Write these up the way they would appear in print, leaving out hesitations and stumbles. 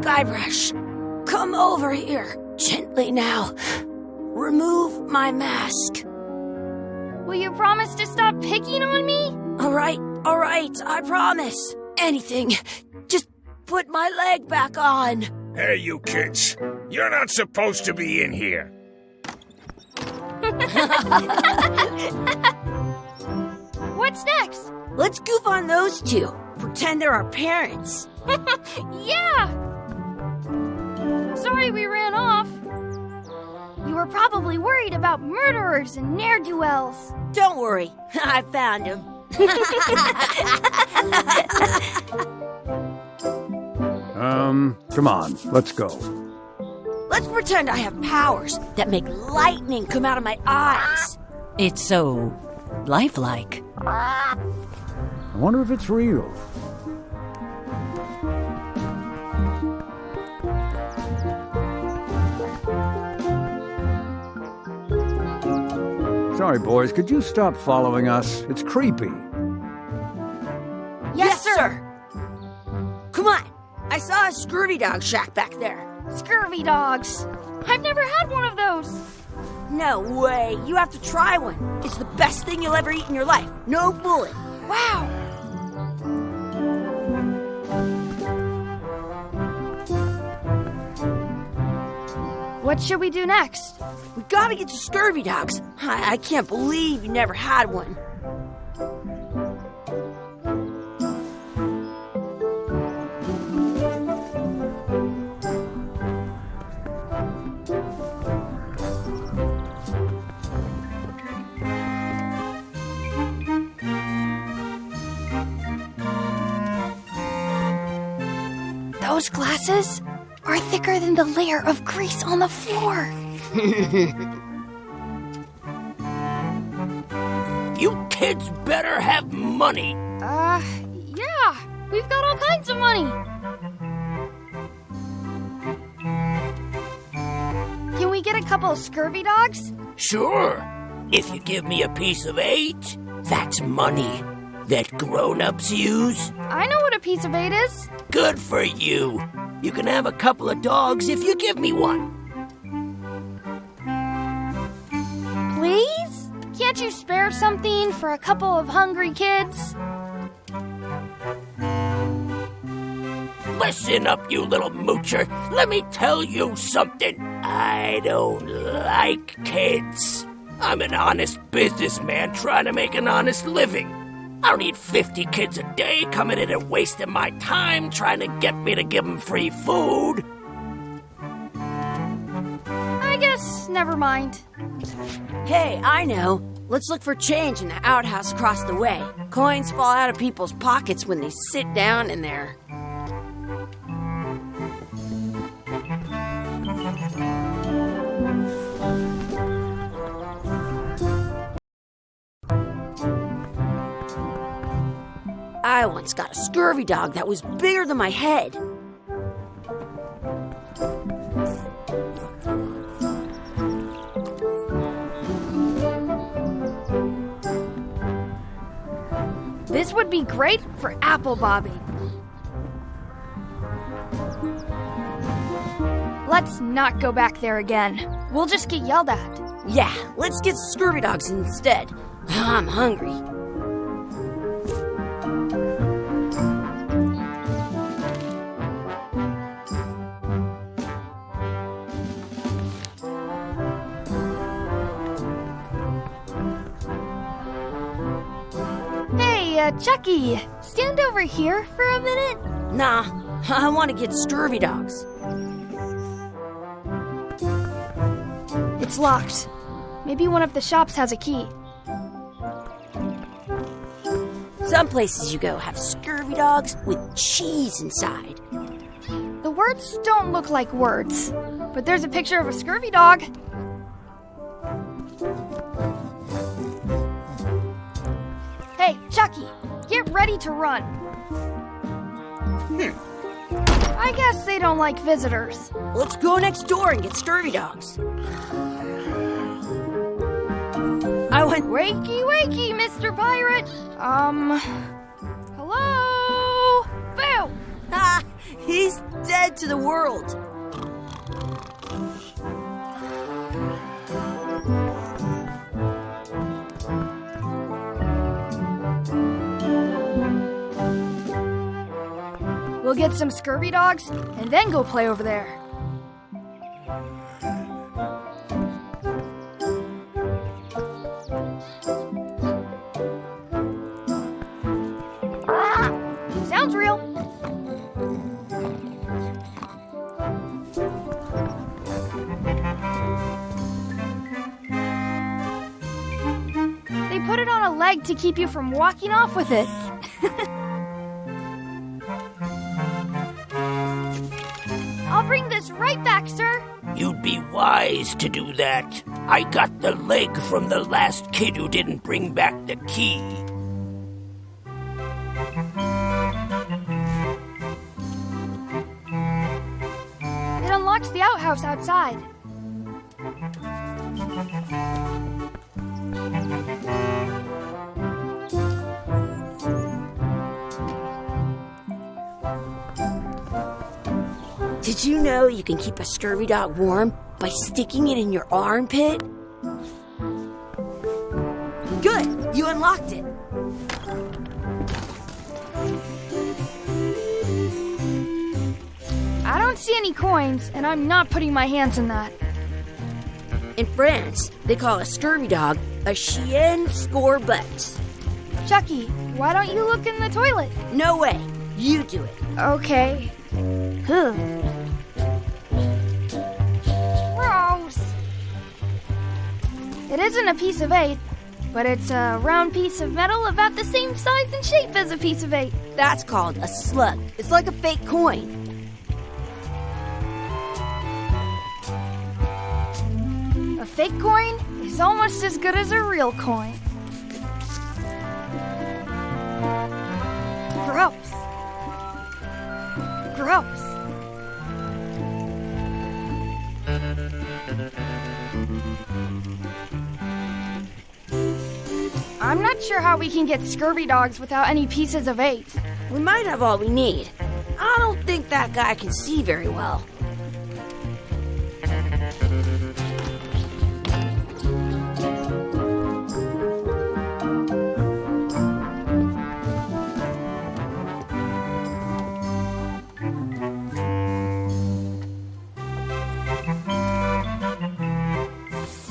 Guybrush, come over here. Gently now. Remove my mask. Will you promise to stop picking on me? All right, I promise. Anything. Just put my leg back on. Hey, you kids. You're not supposed to be in here. What's next? Let's goof on those two. Pretend they're our parents. Yeah! Sorry we ran off. You were probably worried about murderers and ne'er-do-wells. Don't worry, I found him. Come on, let's go. Let's pretend I have powers that make lightning come out of my eyes. It's so lifelike. I wonder if it's real. Sorry, boys, could you stop following us? It's creepy. Yes, sir. Come on. I saw a scurvy dog shack back there. Scurvy dogs. I've never had one of those. No way. You have to try one. It's the best thing you'll ever eat in your life. No fooling. Wow. What should we do next? We gotta get to scurvy dogs. I can't believe you never had one. Those glasses are thicker than the layer of grease on the floor. You kids better have money. Yeah. We've got all kinds of money. Can we get a couple of scurvy dogs? Sure. If you give me a piece of 8, that's money that grown-ups use. I know what a piece of 8 is. Good for you. You can have a couple of dogs if you give me one. Please? Can't you spare something for a couple of hungry kids? Listen up, you little moocher. Let me tell you something. I don't like kids. I'm an honest businessman trying to make an honest living. I don't need 50 kids a day coming in and wasting my time trying to get me to give them free food. I guess never mind. Hey, I know. Let's look for change in the outhouse across the way. Coins fall out of people's pockets when they sit down in there. I once got a scurvy dog that was bigger than my head. This would be great for apple bobbing. Let's not go back there again. We'll just get yelled at. Yeah, let's get scurvy dogs instead. I'm hungry. Chucky, stand over here for a minute. Nah, I want to get scurvy dogs. It's locked. Maybe one of the shops has a key. Some places you go have scurvy dogs with cheese inside. The words don't look like words, but there's a picture of a scurvy dog. Hey, Chucky, get ready to run. I guess they don't like visitors. Let's go next door and get scurvy dogs. I went... Wakey, wakey, Mr. Pirate. Hello? Boo! Ah, He's dead to the world. We'll get some scurvy dogs and then go play over there. Sounds real. They put it on a leg to keep you from walking off with it. I'll bring this right back, sir. You'd be wise to do that. I got the leg from the last kid who didn't bring back the key. It unlocks the outhouse outside. Did you know you can keep a scurvy dog warm by sticking it in your armpit? Good, you unlocked it. I don't see any coins, and I'm not putting my hands in that. In France, they call a scurvy dog a chien scorbut. Chucky, why don't you look in the toilet? No way, you do it. Okay. Gross. It isn't a piece of 8, but it's a round piece of metal about the same size and shape as a piece of 8. That's called a slug. It's like a fake coin. A fake coin is almost as good as a real coin. Gross. Gross. I'm not sure how we can get scurvy dogs without any pieces of 8. We might have all we need. I don't think that guy can see very well.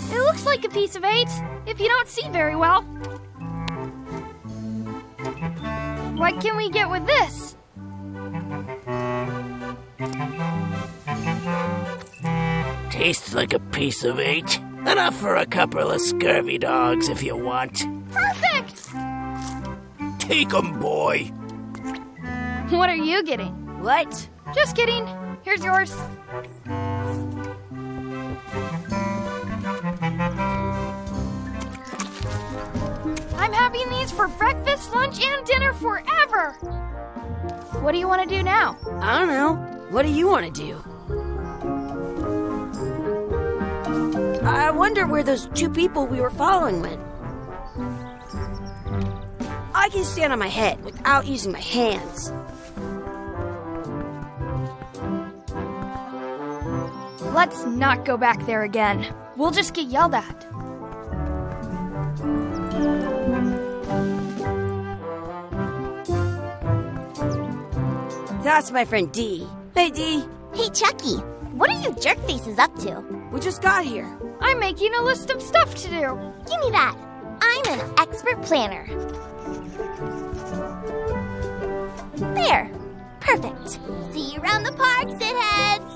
It looks like a piece of 8 if you don't see very well. What can we get with this? Tastes like a piece of 8. Enough for a couple of scurvy dogs if you want. Perfect! Take 'em, boy. What are you getting? What? Just kidding. Here's yours. I'm having these for breakfast, lunch, and dinner forever. What do you want to do now? I don't know. What do you want to do? I wonder where those 2 people we were following went. I can stand on my head without using my hands. Let's not go back there again. We'll just get yelled at. That's my friend Dee. Hey, Dee. Hey, Chucky, what are you jerk faces up to? We just got here. I'm making a list of stuff to do. Give me that. I'm an expert planner. There. Perfect. See you around the park, shitheads.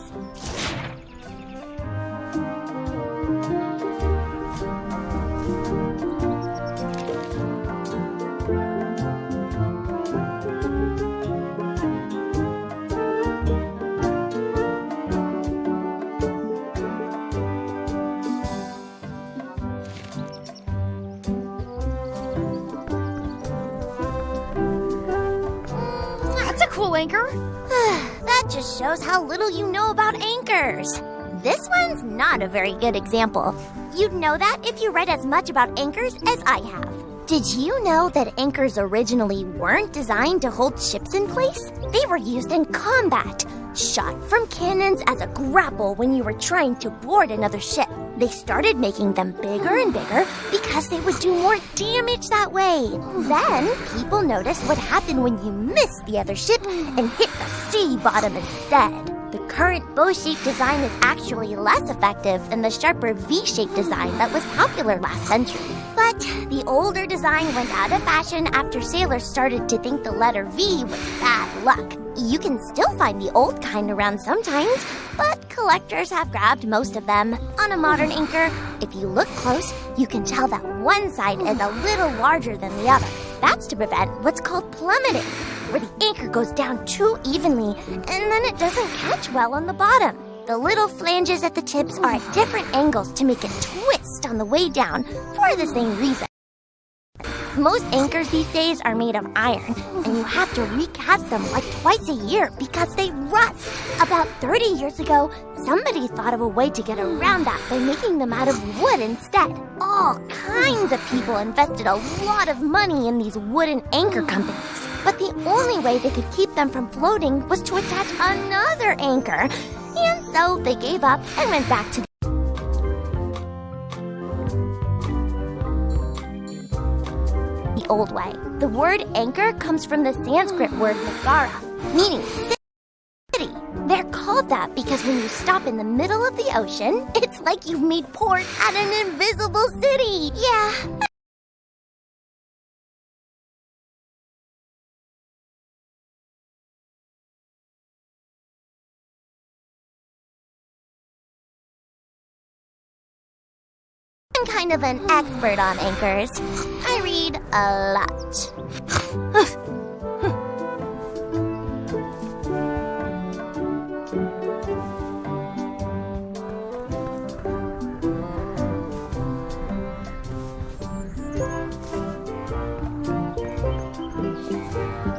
Cool anchor. That just shows how little you know about anchors. This one's not a very good example. You'd know that if you read as much about anchors as I have. Did you know that anchors originally weren't designed to hold ships in place? They were used in combat, shot from cannons as a grapple when you were trying to board another ship. They started making them bigger and bigger because they would do more damage that way. Then, people noticed what happened when you missed the other ship and hit the sea bottom instead. The current bow-shaped design is actually less effective than the sharper V-shaped design that was popular last century. But the older design went out of fashion after sailors started to think the letter V was bad luck. You can still find the old kind around sometimes, but collectors have grabbed most of them. On a modern anchor, if you look close, you can tell that one side is a little larger than the other. That's to prevent what's called plummeting, where the anchor goes down too evenly and then it doesn't catch well on the bottom. The little flanges at the tips are at different angles to make it twist on the way down for the same reason. Most anchors these days are made of iron, and you have to recast them like twice a year because they rust. About 30 years ago, somebody thought of a way to get around that by making them out of wood instead. All kinds of people invested a lot of money in these wooden anchor companies. But the only way they could keep them from floating was to attach another anchor. And so they gave up and went back to the old way. The word anchor comes from the Sanskrit word nagara, meaning city. They're called that because when you stop in the middle of the ocean, it's like you've made port at an invisible city. Yeah. I'm kind of an expert on anchors. I read a lot.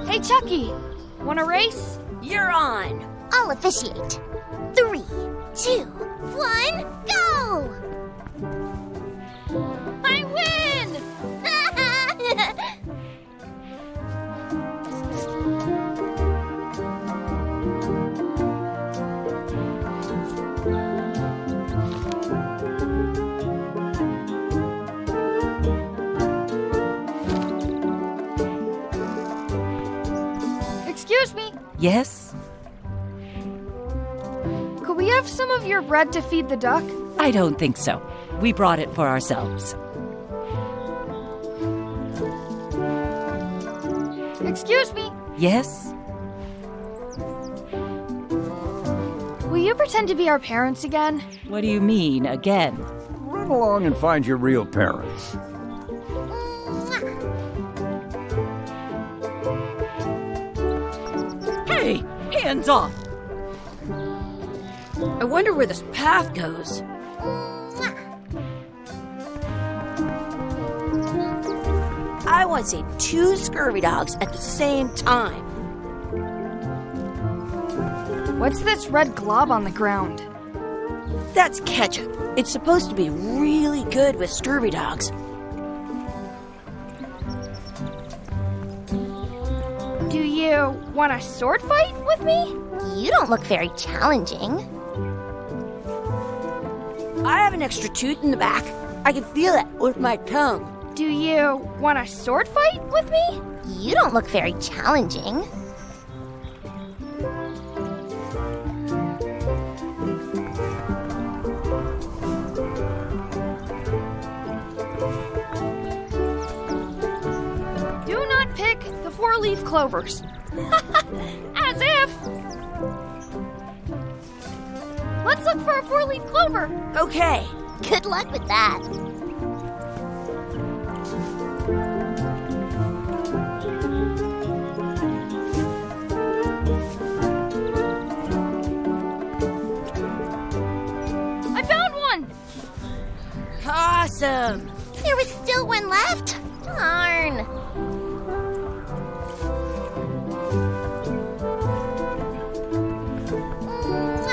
Hey, Chucky, wanna race? You're on. I'll officiate. 3, 2, 1, go! I win! Excuse me, Yes? could we have some of your bread to feed the duck? I don't think so. We brought it for ourselves. Excuse me, Yes? will you pretend to be our parents again? What do you mean, again? Run along and find your real parents. Hey! Hands off! I wonder where this path goes. I want to see 2 scurvy dogs at the same time. What's this red glob on the ground? That's ketchup. It's supposed to be really good with scurvy dogs. Do you want a sword fight with me? You don't look very challenging. I have an extra tooth in the back. I can feel it with my tongue. Do you want a sword fight with me? You don't look very challenging. Do not pick the 4-leaf clovers. As if! Let's look for a 4-leaf clover. Okay. Good luck with that. I found one! Awesome. There was still one left. Darn.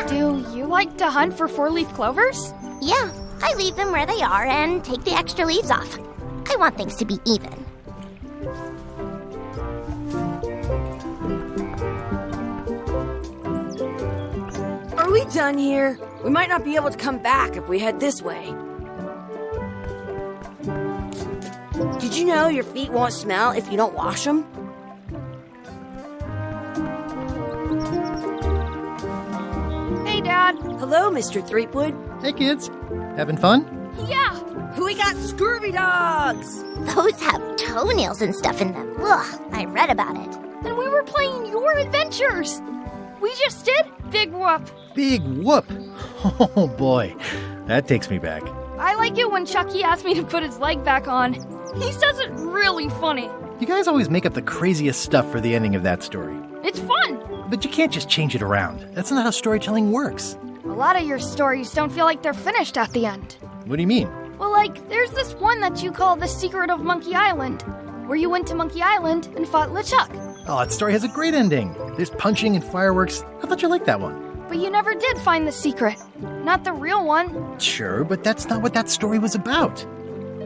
Do you like to hunt for 4-leaf clovers? Yeah, I leave them where they are and take the extra leaves off. I want things to be even. done here? We might not be able to come back if we head this way. Did you know your feet won't smell if you don't wash them? Hey, Dad. Hello, Mr. Threepwood. Hey, kids. Having fun? Yeah. We got scurvy dogs! Those have toenails and stuff in them. Ugh, I read about it. And we were playing your adventures. We just did Big Whoop. Big whoop. Oh, boy. That takes me back. I like it when Chucky asked me to put his leg back on. He says it really funny. You guys always make up the craziest stuff for the ending of that story. It's fun. But you can't just change it around. That's not how storytelling works. A lot of your stories don't feel like they're finished at the end. What do you mean? Well, like, there's this one that you call The Secret of Monkey Island, where you went to Monkey Island and fought LeChuck. Oh, that story has a great ending. There's punching and fireworks. I thought you liked that one. But you never did find the secret. Not the real one. Sure, but that's not what that story was about.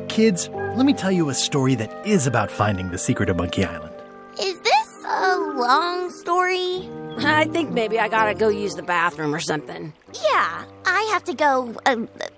Kids, let me tell you a story that is about finding the secret of Monkey Island. Is this a long story? I think maybe I gotta go use the bathroom or something. Yeah, I have to go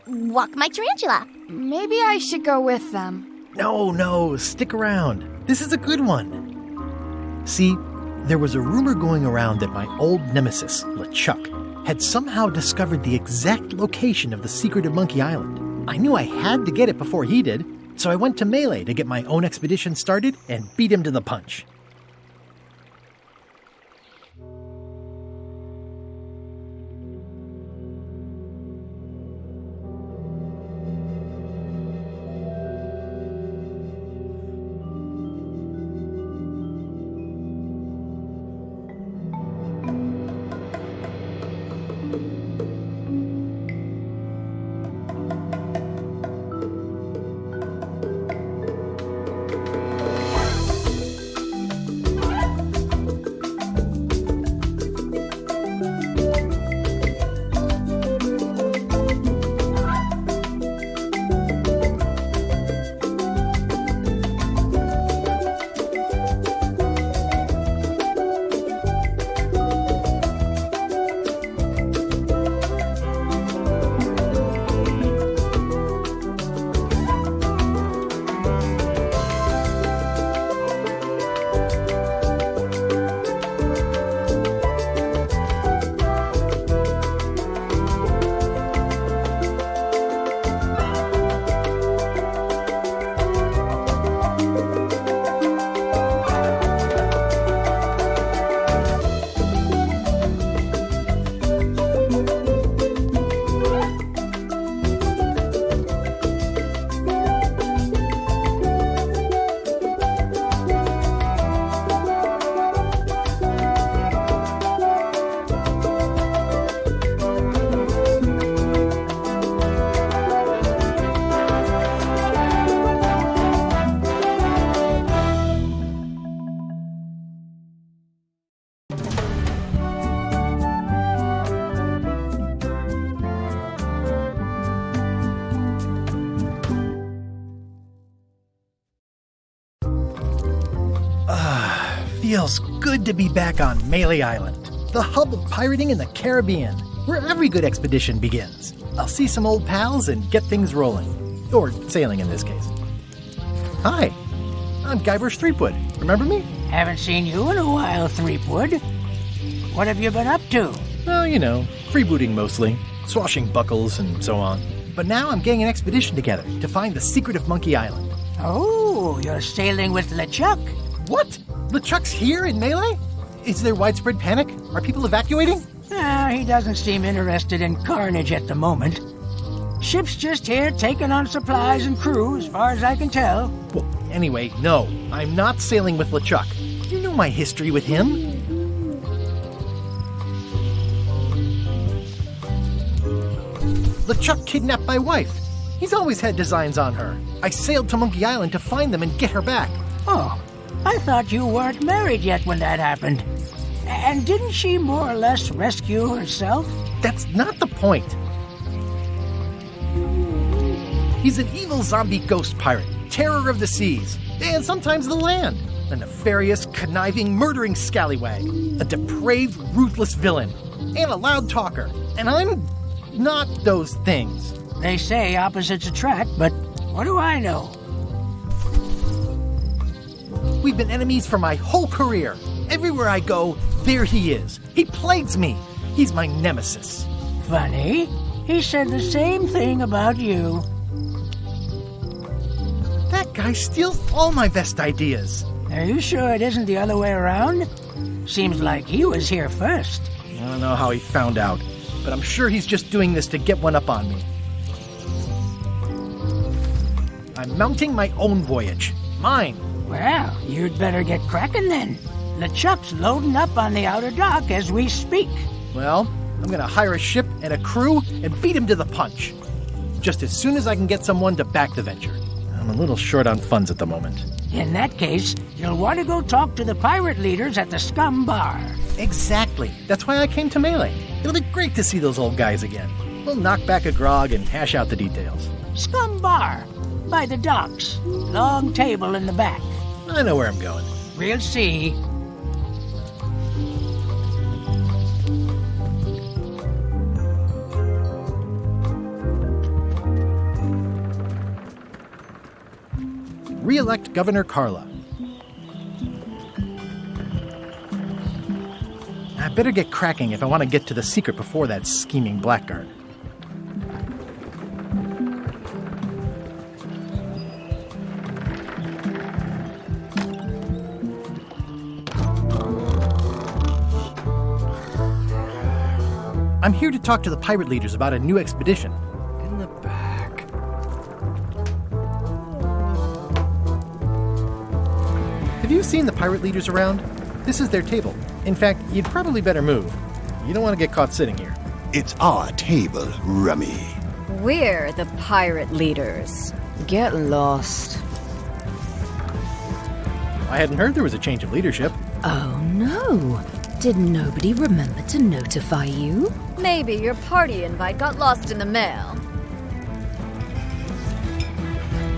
walk my tarantula. Maybe I should go with them. No, stick around. This is a good one. See, there was a rumor going around that my old nemesis, LeChuck, had somehow discovered the exact location of the secret of Monkey Island. I knew I had to get it before he did, so I went to Melee to get my own expedition started and beat him to the punch. Feels good to be back on Melee Island, the hub of pirating in the Caribbean, where every good expedition begins. I'll see some old pals and get things rolling. Or sailing in this case. Hi, I'm Guybrush Threepwood. Remember me? Haven't seen you in a while, Threepwood. What have you been up to? Oh, you know, freebooting mostly, swashing buckles and so on. But now I'm getting an expedition together to find the secret of Monkey Island. Oh, you're sailing with LeChuck. What? LeChuck's here in Melee? Is there widespread panic? Are people evacuating? He doesn't seem interested in carnage at the moment. Ship's just here taking on supplies and crew, as far as I can tell. Well, anyway, no, I'm not sailing with LeChuck. You know my history with him. LeChuck kidnapped my wife. He's always had designs on her. I sailed to Monkey Island to find them and get her back. Oh, I thought you weren't married yet when that happened. And didn't she more or less rescue herself? That's not the point. He's an evil zombie ghost pirate, terror of the seas, and sometimes the land. A nefarious, conniving, murdering scallywag. A depraved, ruthless villain. and a loud talker. And I'm not those things. They say opposites attract, but what do I know? We've been enemies for my whole career. Everywhere I go, there he is. He plagues me. He's my nemesis. Funny. He said the same thing about you. That guy steals all my best ideas. Are you sure it isn't the other way around? Seems like he was here first. I don't know how he found out, but I'm sure he's just doing this to get one up on me. I'm mounting my own voyage. Mine. Well, you'd better get cracking then. LeChuck's loading up on the outer dock as we speak. Well, I'm gonna hire a ship and a crew and beat him to the punch. Just as soon as I can get someone to back the venture. I'm a little short on funds at the moment. In that case, you'll want to go talk to the pirate leaders at the Scum Bar. Exactly. That's why I came to Melee. It'll be great to see those old guys again. We'll knock back a grog and hash out the details. Scum Bar, by the docks. Long table in the back. I know where I'm going. We'll see. Re-elect Governor Carla. I better get cracking if I want to get to the secret before that scheming blackguard. I'm here to talk to the pirate leaders about a new expedition. In the back. Have you seen the pirate leaders around? This is their table. In fact, you'd probably better move. You don't want to get caught sitting here. It's our table, Rummy. We're the pirate leaders. Get lost. I hadn't heard there was a change of leadership. Oh no. Did nobody remember to notify you? Maybe your party invite got lost in the mail.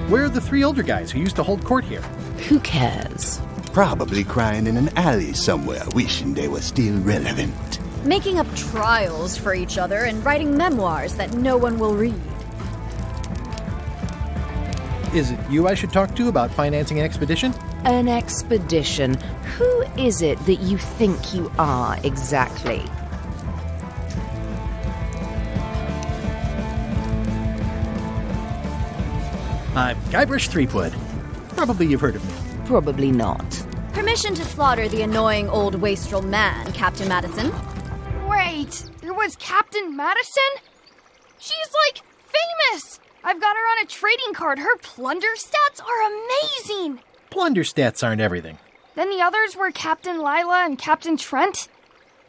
Where are the three older guys who used to hold court here? Who cares? Probably crying in an alley somewhere, wishing they were still relevant. Making up trials for each other and writing memoirs that no one will read. Is it you I should talk to about financing an expedition? An expedition? Who is it that you think you are exactly? I'm Guybrush Threepwood. Probably you've heard of me. Probably not. Permission to slaughter the annoying old wastrel man, Captain Madison. Wait, there was Captain Madison? She's like famous! I've got her on a trading card. Her plunder stats are amazing! Plunder stats aren't everything. Then the others were Captain Lila and Captain Trent.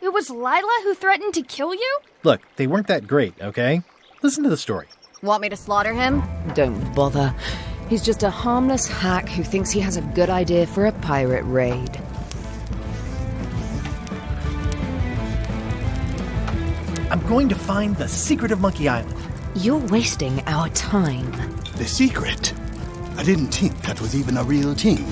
It was Lila who threatened to kill you? Look, they weren't that great, okay? Listen to the story. Want me to slaughter him? Don't bother. He's just a harmless hack who thinks he has a good idea for a pirate raid. I'm going to find the secret of Monkey Island. You're wasting our time. The secret? I didn't think that was even a real thing.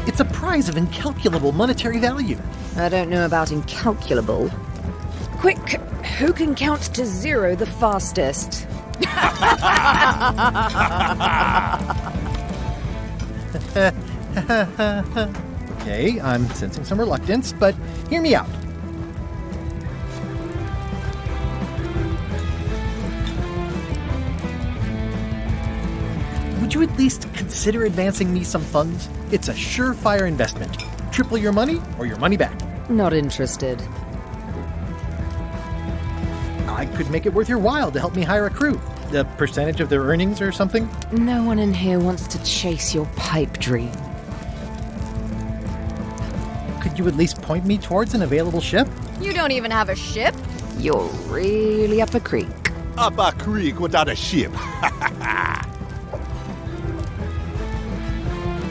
It's a prize of incalculable monetary value. I don't know about incalculable. Quick, who can count to 0 the fastest? Okay, I'm sensing some reluctance, but hear me out. Would you at least consider advancing me some funds? It's a surefire investment. Triple your money or your money back. Not interested. I could make it worth your while to help me hire a crew. A percentage of their earnings or something? No one in here wants to chase your pipe dream. Could you at least point me towards an available ship? You don't even have a ship? You're really up a creek. Up a creek without a ship.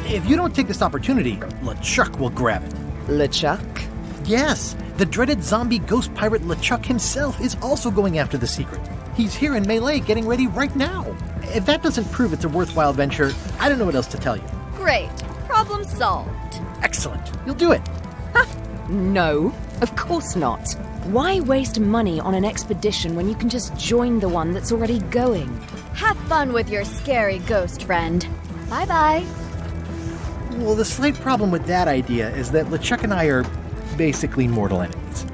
If you don't take this opportunity, LeChuck will grab it. LeChuck? Yes, the dreaded zombie ghost pirate LeChuck himself is also going after the secret. He's here in Melee getting ready right now. If that doesn't prove it's a worthwhile venture, I don't know what else to tell you. Great. Problem solved. Excellent. You'll do it. No, of course not. Why waste money on an expedition when you can just join the one that's already going? Have fun with your scary ghost friend. Bye-bye. Well, the slight problem with that idea is that LeChuck and I are basically mortal enemies.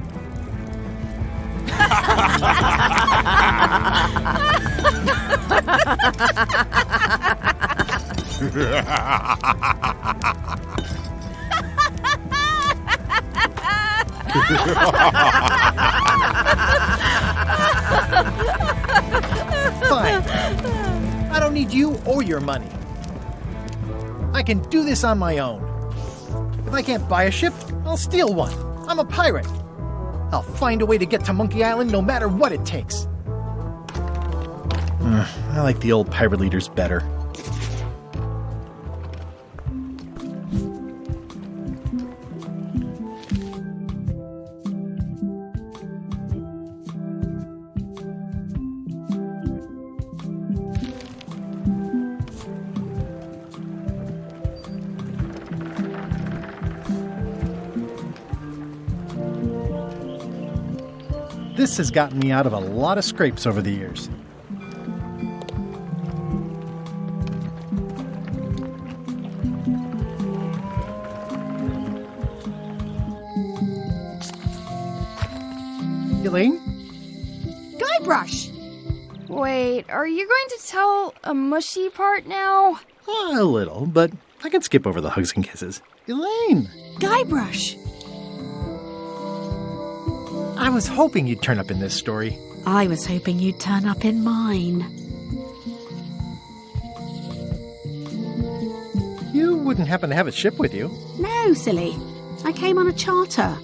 Fine. I don't need you or your money. I can do this on my own. If I can't buy a ship, I'll steal one. I'm a pirate. I'll find a way to get to Monkey Island no matter what it takes. I like the old pirate leaders better. This has gotten me out of a lot of scrapes over the years. Elaine? Guybrush! Wait, are you going to tell a mushy part now? A little, but I can skip over the hugs and kisses. Elaine! Guybrush! I was hoping you'd turn up in this story. I was hoping you'd turn up in mine. You wouldn't happen to have a ship with you? No, silly. I came on a charter.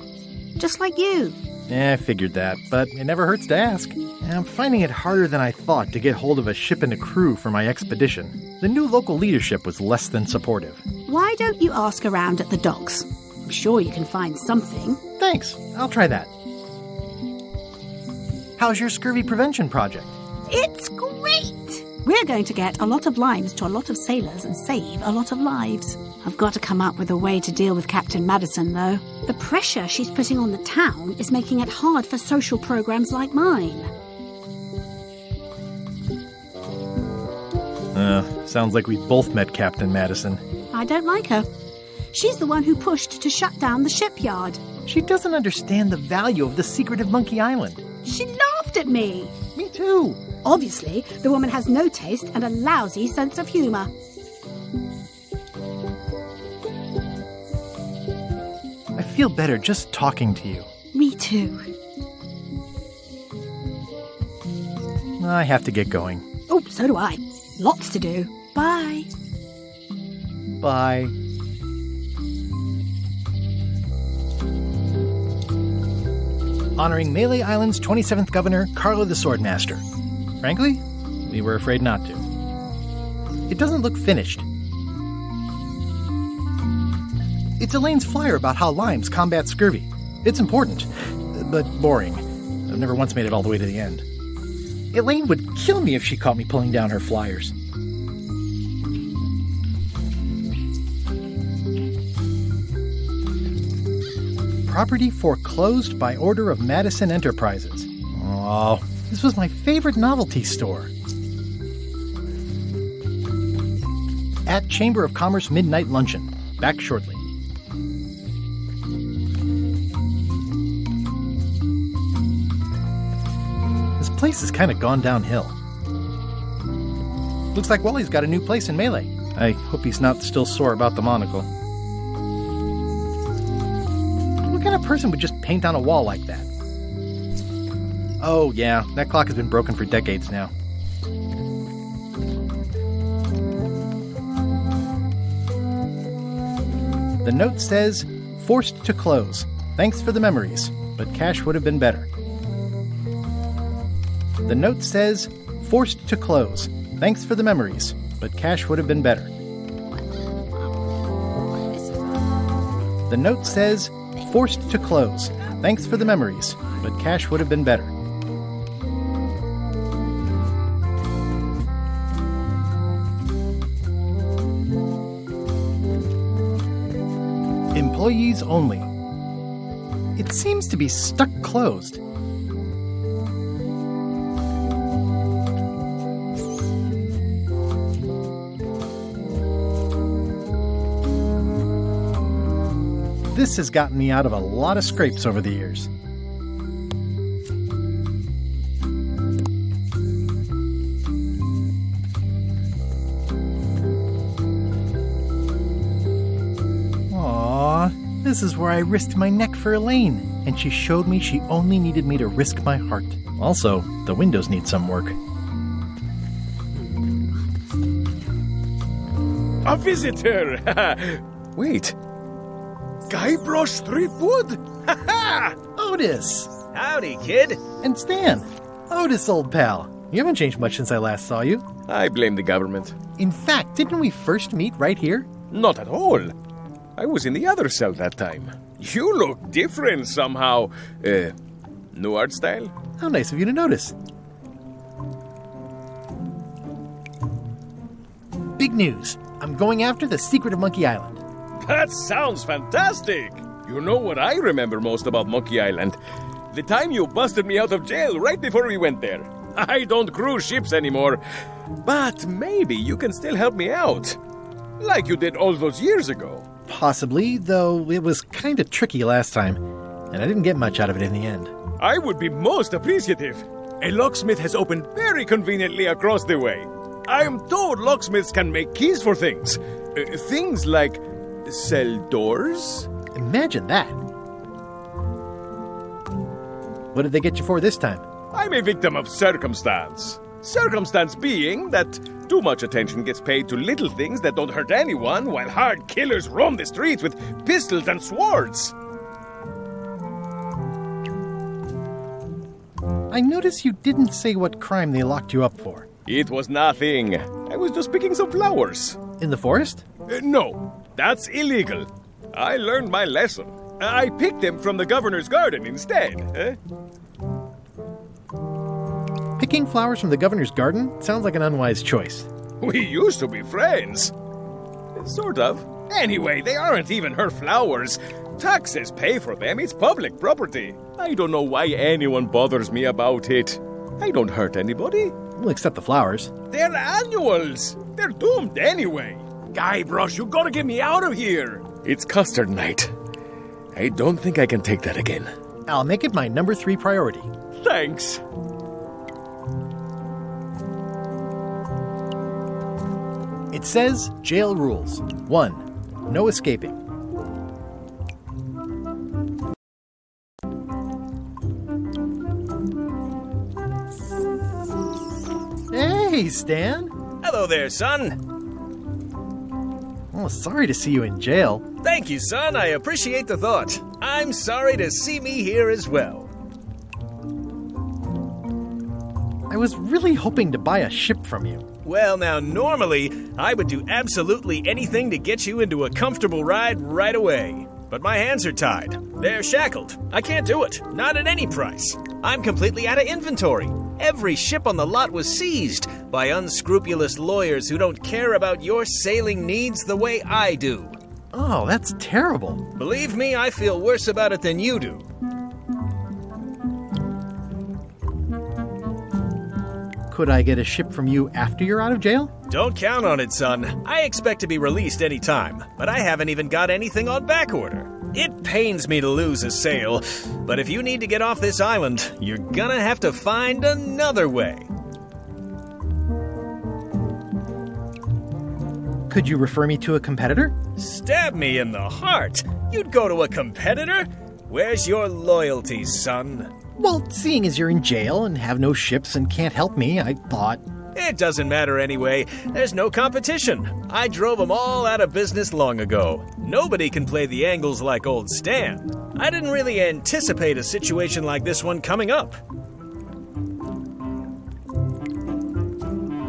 Just like you. I figured that, but it never hurts to ask. I'm finding it harder than I thought to get hold of a ship and a crew for my expedition. The new local leadership was less than supportive. Why don't you ask around at the docks? I'm sure you can find something. Thanks. I'll try that. How's your scurvy prevention project? It's great! We're going to get a lot of limes to a lot of sailors and save a lot of lives. I've got to come up with a way to deal with Captain Madison, though. The pressure she's putting on the town is making it hard for social programs like mine. Sounds like we both met Captain Madison. I don't like her. She's the one who pushed to shut down the shipyard. She doesn't understand the value of the Secret of Monkey Island. She laughed at me. Me too. Obviously, the woman has no taste and a lousy sense of humor. I feel better just talking to you. Me too. I have to get going. Oh, so do I. Lots to do. Bye. Bye. Honoring Melee Island's 27th governor, Carlo the Swordmaster. Frankly, we were afraid not to. It doesn't look finished. It's Elaine's flyer about how limes combat scurvy. It's important, but boring. I've never once made it all the way to the end. Elaine would kill me if she caught me pulling down her flyers. Property foreclosed by order of Madison Enterprises. Oh, this was my favorite novelty store. At Chamber of Commerce Midnight Luncheon. Back shortly. This place has kind of gone downhill. Looks like Wally's got a new place in Melee. I hope he's not still sore about the monocle. What kind of person would just paint on a wall like that? Oh yeah, that clock has been broken for decades now. The note says, forced to close. Thanks for the memories, but cash would have been better. The note says, forced to close. Thanks for the memories, but cash would have been better. The note says, forced to close. Thanks for the memories, but cash would have been better. employees only. It seems to be stuck closed. This has gotten me out of a lot of scrapes over the years. Aww, this is where I risked my neck for Elaine, and she showed me she only needed me to risk my heart. Also, the windows need some work. A visitor! Wait. Guybrush Threepwood? Ha-ha! Otis! Howdy, kid. And Stan. Otis, old pal. You haven't changed much since I last saw you. I blame the government. In fact, didn't we first meet right here? Not at all. I was in the other cell that time. You look different somehow. New art style? How nice of you to notice. Big news. I'm going after the Secret of Monkey Island. That sounds fantastic! You know what I remember most about Monkey Island? The time you busted me out of jail right before we went there. I don't cruise ships anymore, but maybe you can still help me out. Like you did all those years ago. Possibly, though it was kind of tricky last time, and I didn't get much out of it in the end. I would be most appreciative. A locksmith has opened very conveniently across the way. I am told locksmiths can make keys for things. Things like cell doors? Imagine that. What did they get you for this time? I'm a victim of circumstance. Circumstance being that too much attention gets paid to little things that don't hurt anyone, while hard killers roam the streets with pistols and swords. I notice you didn't say what crime they locked you up for. It was nothing. I was just picking some flowers. In the forest? No, that's illegal. I learned my lesson. I picked them from the governor's garden instead. Picking flowers from the governor's garden sounds like an unwise choice. We used to be friends. Sort of. Anyway, they aren't even her flowers. Taxes pay for them. It's public property. I don't know why anyone bothers me about it. I don't hurt anybody. Well, except the flowers. They're annuals. They're doomed anyway. Guybrush, you gotta get me out of here. It's custard night. I don't think I can take that again. I'll make it my number 3 priority. Thanks. It says jail rules. 1. No escaping. Hey, Stan. Hello there, son. Oh, sorry to see you in jail. Thank you, son. I appreciate the thought. I'm sorry to see me here as well. I was really hoping to buy a ship from you. Well, now, normally, I would do absolutely anything to get you into a comfortable ride right away. But my hands are tied. They're shackled. I can't do it. Not at any price. I'm completely out of inventory. Every ship on the lot was seized by unscrupulous lawyers who don't care about your sailing needs the way I do. Oh, that's terrible. Believe me, I feel worse about it than you do. Could I get a ship from you after you're out of jail? Don't count on it, son. I expect to be released any time, but I haven't even got anything on back order. It pains me to lose a sale, but if you need to get off this island, you're gonna have to find another way. Could you refer me to a competitor? Stab me in the heart. You'd go to a competitor? Where's your loyalty, son? Well, seeing as you're in jail and have no ships and can't help me, I thought... It doesn't matter anyway. There's no competition. I drove them all out of business long ago. Nobody can play the angles like old Stan. I didn't really anticipate a situation like this one coming up.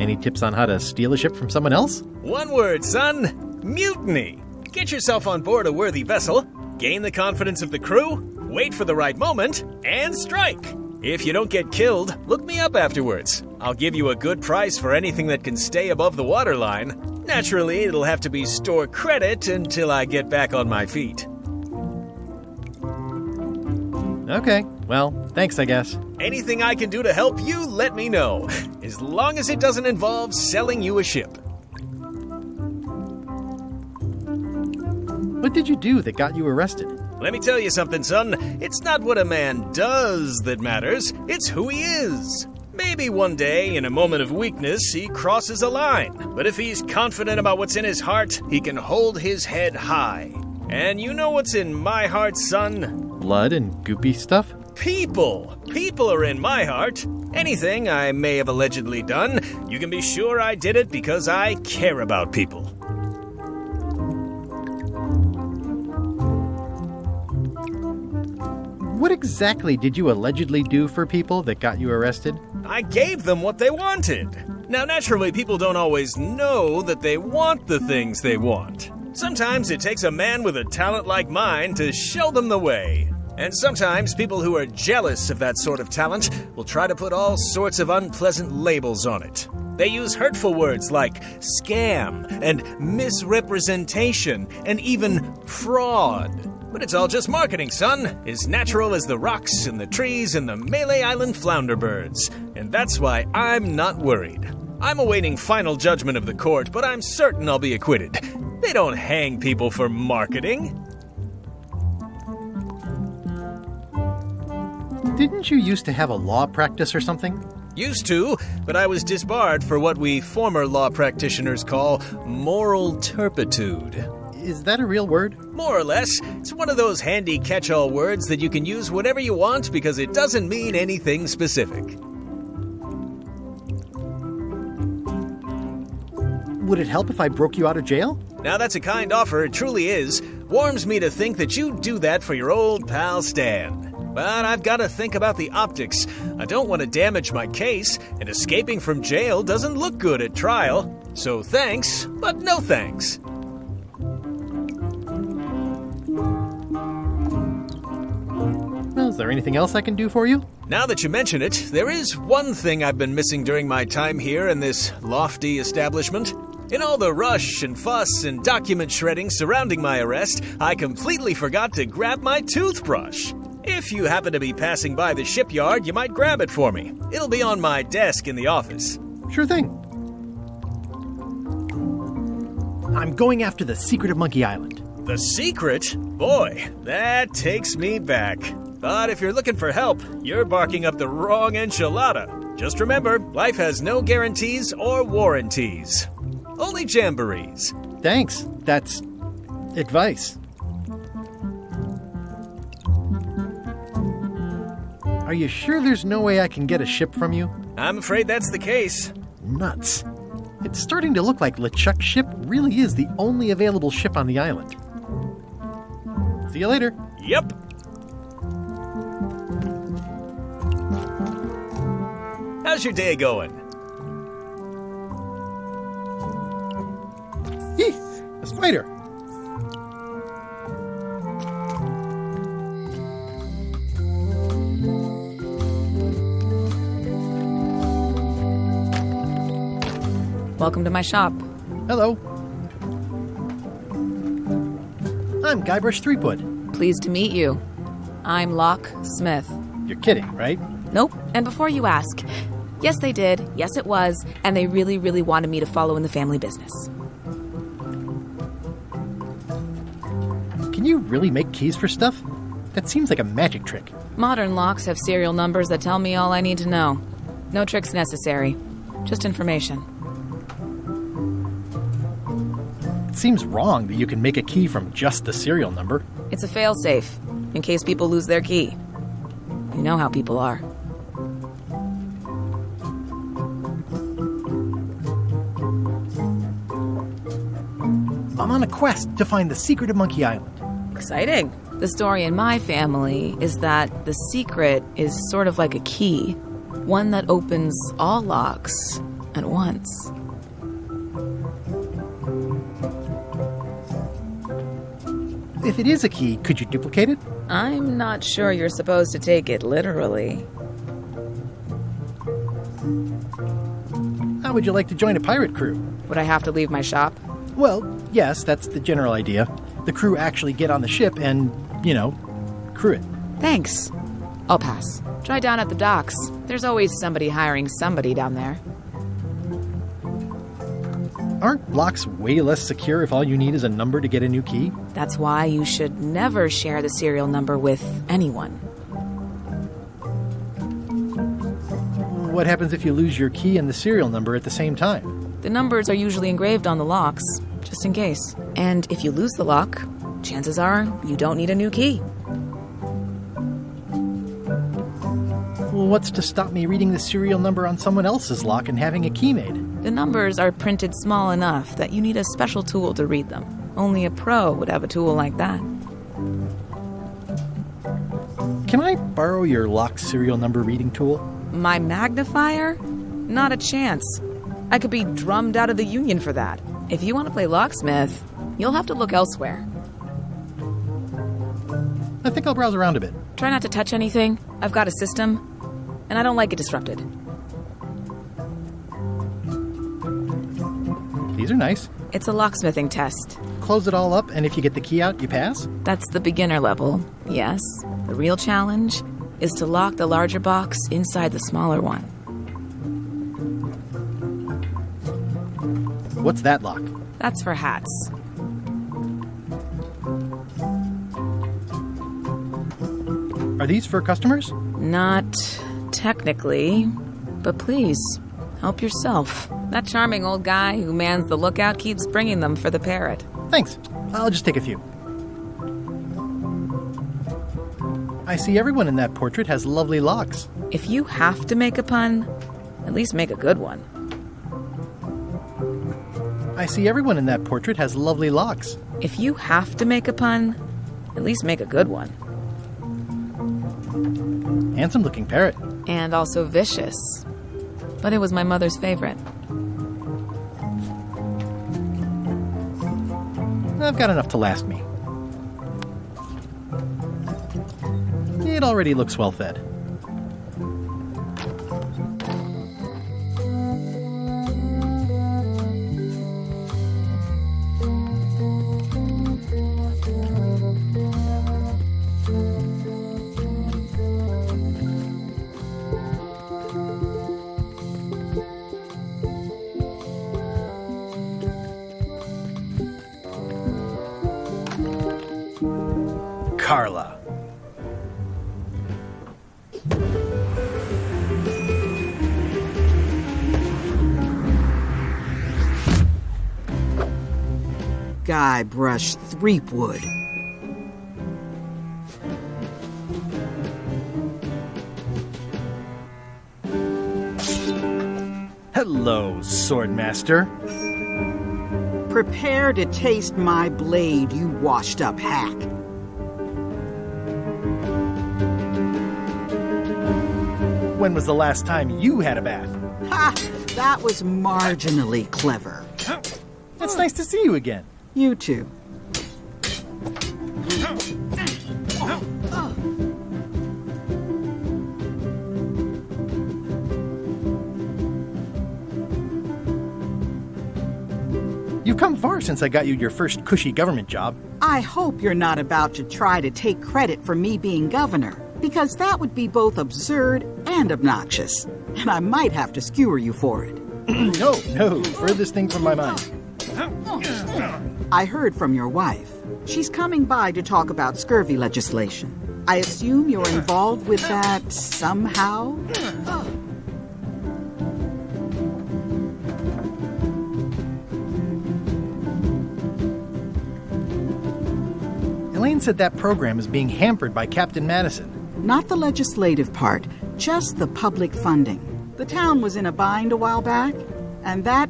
Any tips on how to steal a ship from someone else? One word, son. Mutiny. Get yourself on board a worthy vessel, gain the confidence of the crew, wait for the right moment, and strike. If you don't get killed, look me up afterwards. I'll give you a good price for anything that can stay above the waterline. Naturally, it'll have to be store credit until I get back on my feet. Okay, well, thanks, I guess. Anything I can do to help you, let me know. As long as it doesn't involve selling you a ship. What did you do that got you arrested? Let me tell you something, son. It's not what a man does that matters. It's who he is. Maybe one day, in a moment of weakness, he crosses a line. But if he's confident about what's in his heart, he can hold his head high. And you know what's in my heart, son? Blood and goopy stuff? People. People are in my heart. Anything I may have allegedly done, you can be sure I did it because I care about people. What exactly did you allegedly do for people that got you arrested? I gave them what they wanted. Now, naturally, people don't always know that they want the things they want. Sometimes it takes a man with a talent like mine to show them the way. And sometimes people who are jealous of that sort of talent will try to put all sorts of unpleasant labels on it. They use hurtful words like scam and misrepresentation and even fraud. But it's all just marketing, son. As natural as the rocks and the trees and the Malay Island flounderbirds. And that's why I'm not worried. I'm awaiting final judgment of the court, but I'm certain I'll be acquitted. They don't hang people for marketing. Didn't you used to have a law practice or something? Used to, but I was disbarred for what we former law practitioners call moral turpitude. Is that a real word? More or less. It's one of those handy catch-all words that you can use whenever you want because it doesn't mean anything specific. Would it help if I broke you out of jail? Now that's a kind offer, it truly is. Warms me to think that you'd do that for your old pal Stan. But I've got to think about the optics. I don't want to damage my case, and escaping from jail doesn't look good at trial. So thanks, but no thanks. Well, is there anything else I can do for you? Now that you mention it, there is one thing I've been missing during my time here in this lofty establishment. In all the rush and fuss and document shredding surrounding my arrest, I completely forgot to grab my toothbrush. If you happen to be passing by the shipyard, you might grab it for me. It'll be on my desk in the office. Sure thing. I'm going after the secret of Monkey Island. The secret? Boy, that takes me back. But if you're looking for help, you're barking up the wrong enchilada. Just remember, life has no guarantees or warranties. Only jamborees. Thanks. That's advice. Are you sure there's no way I can get a ship from you? I'm afraid that's the case. Nuts. It's starting to look like LeChuck's ship really is the only available ship on the island. See you later. Yep. How's your day going? Eek! A spider! Welcome to my shop. Hello. I'm Guybrush Threepwood. Pleased to meet you. I'm Locke Smith. You're kidding, right? Nope. And before you ask, yes, they did. Yes, it was. And they really, really wanted me to follow in the family business. Can you really make keys for stuff? That seems like a magic trick. Modern locks have serial numbers that tell me all I need to know. No tricks necessary. Just information. It seems wrong that you can make a key from just the serial number. It's a failsafe, in case people lose their key. You know how people are. I'm on a quest to find the secret of Monkey Island. Exciting. The story in my family is that the secret is sort of like a key. One that opens all locks at once. If it is a key, could you duplicate it? I'm not sure you're supposed to take it literally. How would you like to join a pirate crew? Would I have to leave my shop? Well, yes, that's the general idea. The crew actually get on the ship and, crew it. Thanks. I'll pass. Try down at the docks. There's always somebody hiring somebody down there. Aren't locks way less secure if all you need is a number to get a new key? That's why you should never share the serial number with anyone. What happens if you lose your key and the serial number at the same time? The numbers are usually engraved on the locks, just in case. And if you lose the lock, chances are you don't need a new key. Well, what's to stop me reading the serial number on someone else's lock and having a key made? The numbers are printed small enough that you need a special tool to read them. Only a pro would have a tool like that. Can I borrow your lock serial number reading tool? My magnifier? Not a chance. I could be drummed out of the union for that. If you want to play locksmith, you'll have to look elsewhere. I think I'll browse around a bit. Try not to touch anything. I've got a system, and I don't like it disrupted. These are nice. It's a locksmithing test. Close it all up, and if you get the key out, you pass? That's the beginner level, yes. The real challenge is to lock the larger box inside the smaller one. What's that lock? That's for hats. Are these for customers? Not technically, but please, help yourself. That charming old guy who mans the lookout keeps bringing them for the parrot. Thanks. I'll just take a few. I see everyone in that portrait has lovely locks. If you have to make a pun, at least make a good one. I see everyone in that portrait has lovely locks. If you have to make a pun, at least make a good one. Handsome looking parrot. And also vicious. But it was my mother's favorite. I've got enough to last me. It already looks well fed. Carla. Guybrush Threepwood. Hello, Swordmaster. Prepare to taste my blade, you washed-up hack. When was the last time you had a bath? Ha! That was marginally clever. It's nice to see you again. You too. You've come far since I got you your first cushy government job. I hope you're not about to try to take credit for me being governor, because that would be both absurd and obnoxious, and I might have to skewer you for it. No, furthest thing from my mind. I heard from your wife. She's coming by to talk about scurvy legislation. I assume you're involved with that somehow? Elaine said that program is being hampered by Captain Madison. Not the legislative part, just the public funding. The town was in a bind a while back, and that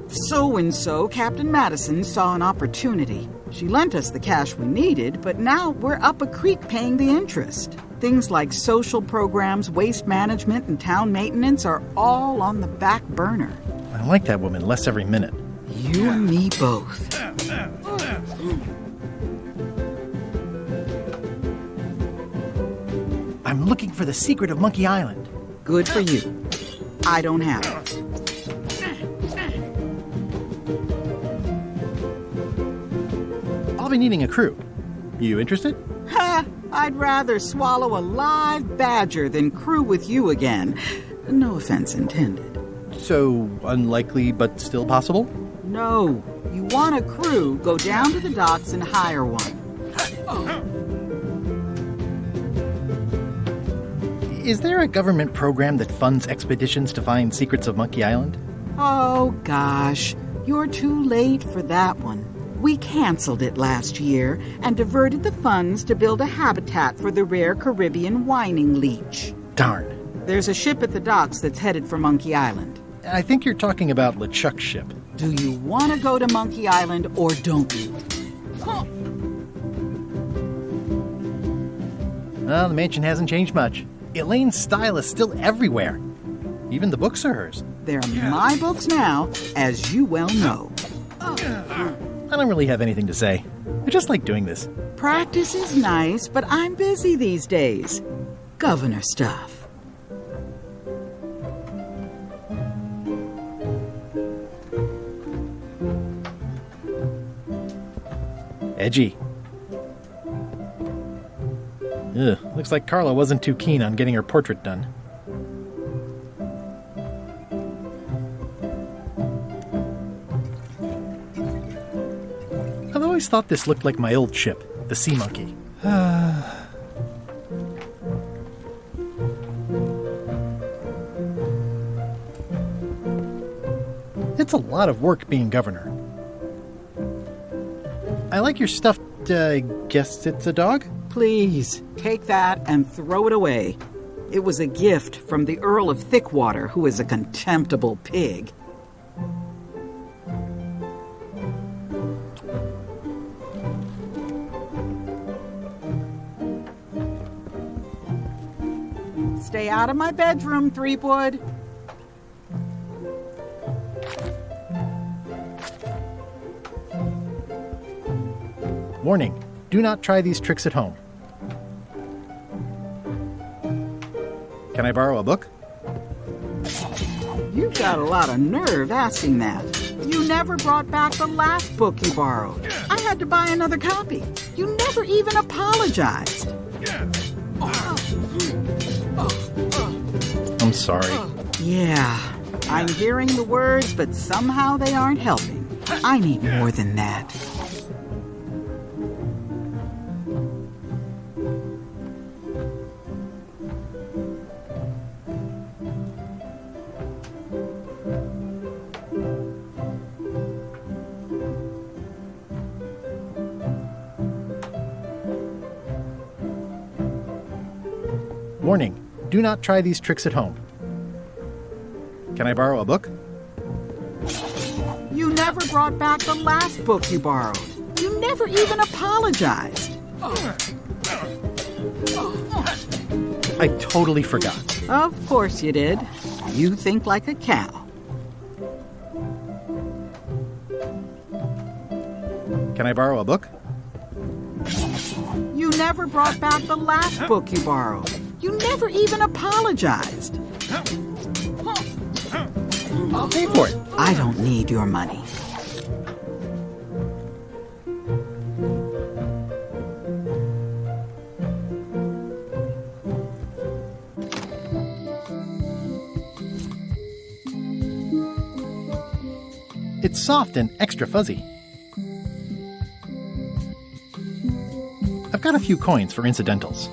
so-and-so, Captain Madison, saw an opportunity. She lent us the cash we needed, but now we're up a creek paying the interest. Things like social programs, waste management, and town maintenance are all on the back burner. I like that woman less every minute. You and me both. I'm looking for the secret of Monkey Island. Good for you. I don't have it. I'll be needing a crew. You interested? Ha! I'd rather swallow a live badger than crew with you again. No offense intended. So, unlikely but still possible? No. You want a crew, go down to the docks and hire one. Is there a government program that funds expeditions to find secrets of Monkey Island? Oh, gosh. You're too late for that one. We canceled it last year and diverted the funds to build a habitat for the rare Caribbean whining leech. Darn. There's a ship at the docks that's headed for Monkey Island. I think you're talking about LeChuck's ship. Do you want to go to Monkey Island or don't you? Well, the mansion hasn't changed much. Elaine's style is still everywhere. Even the books are hers. They're my books now, as you well know. I don't really have anything to say. I just like doing this. Practice is nice, but I'm busy these days. Governor stuff. Edgy. Ugh, looks like Carla wasn't too keen on getting her portrait done. I've always thought this looked like my old ship, the Sea Monkey. It's a lot of work being governor. I like your stuffed, guess it's a dog? Please, take that and throw it away. It was a gift from the Earl of Thickwater, who is a contemptible pig. Stay out of my bedroom, Threepwood. Warning, do not try these tricks at home. Can I borrow a book? You've got a lot of nerve asking that. You never brought back the last book you borrowed. I had to buy another copy. You never even apologized. I'm sorry. Yeah, I'm hearing the words, but somehow they aren't helping. I need more than that. Warning, do not try these tricks at home. Can I borrow a book? You never brought back the last book you borrowed. You never even apologized. I totally forgot. Of course you did. You think like a cow. Can I borrow a book? You never brought back the last book you borrowed. You never even apologized. I'll pay for it. I don't need your money. It's soft and extra fuzzy. I've got a few coins for incidentals.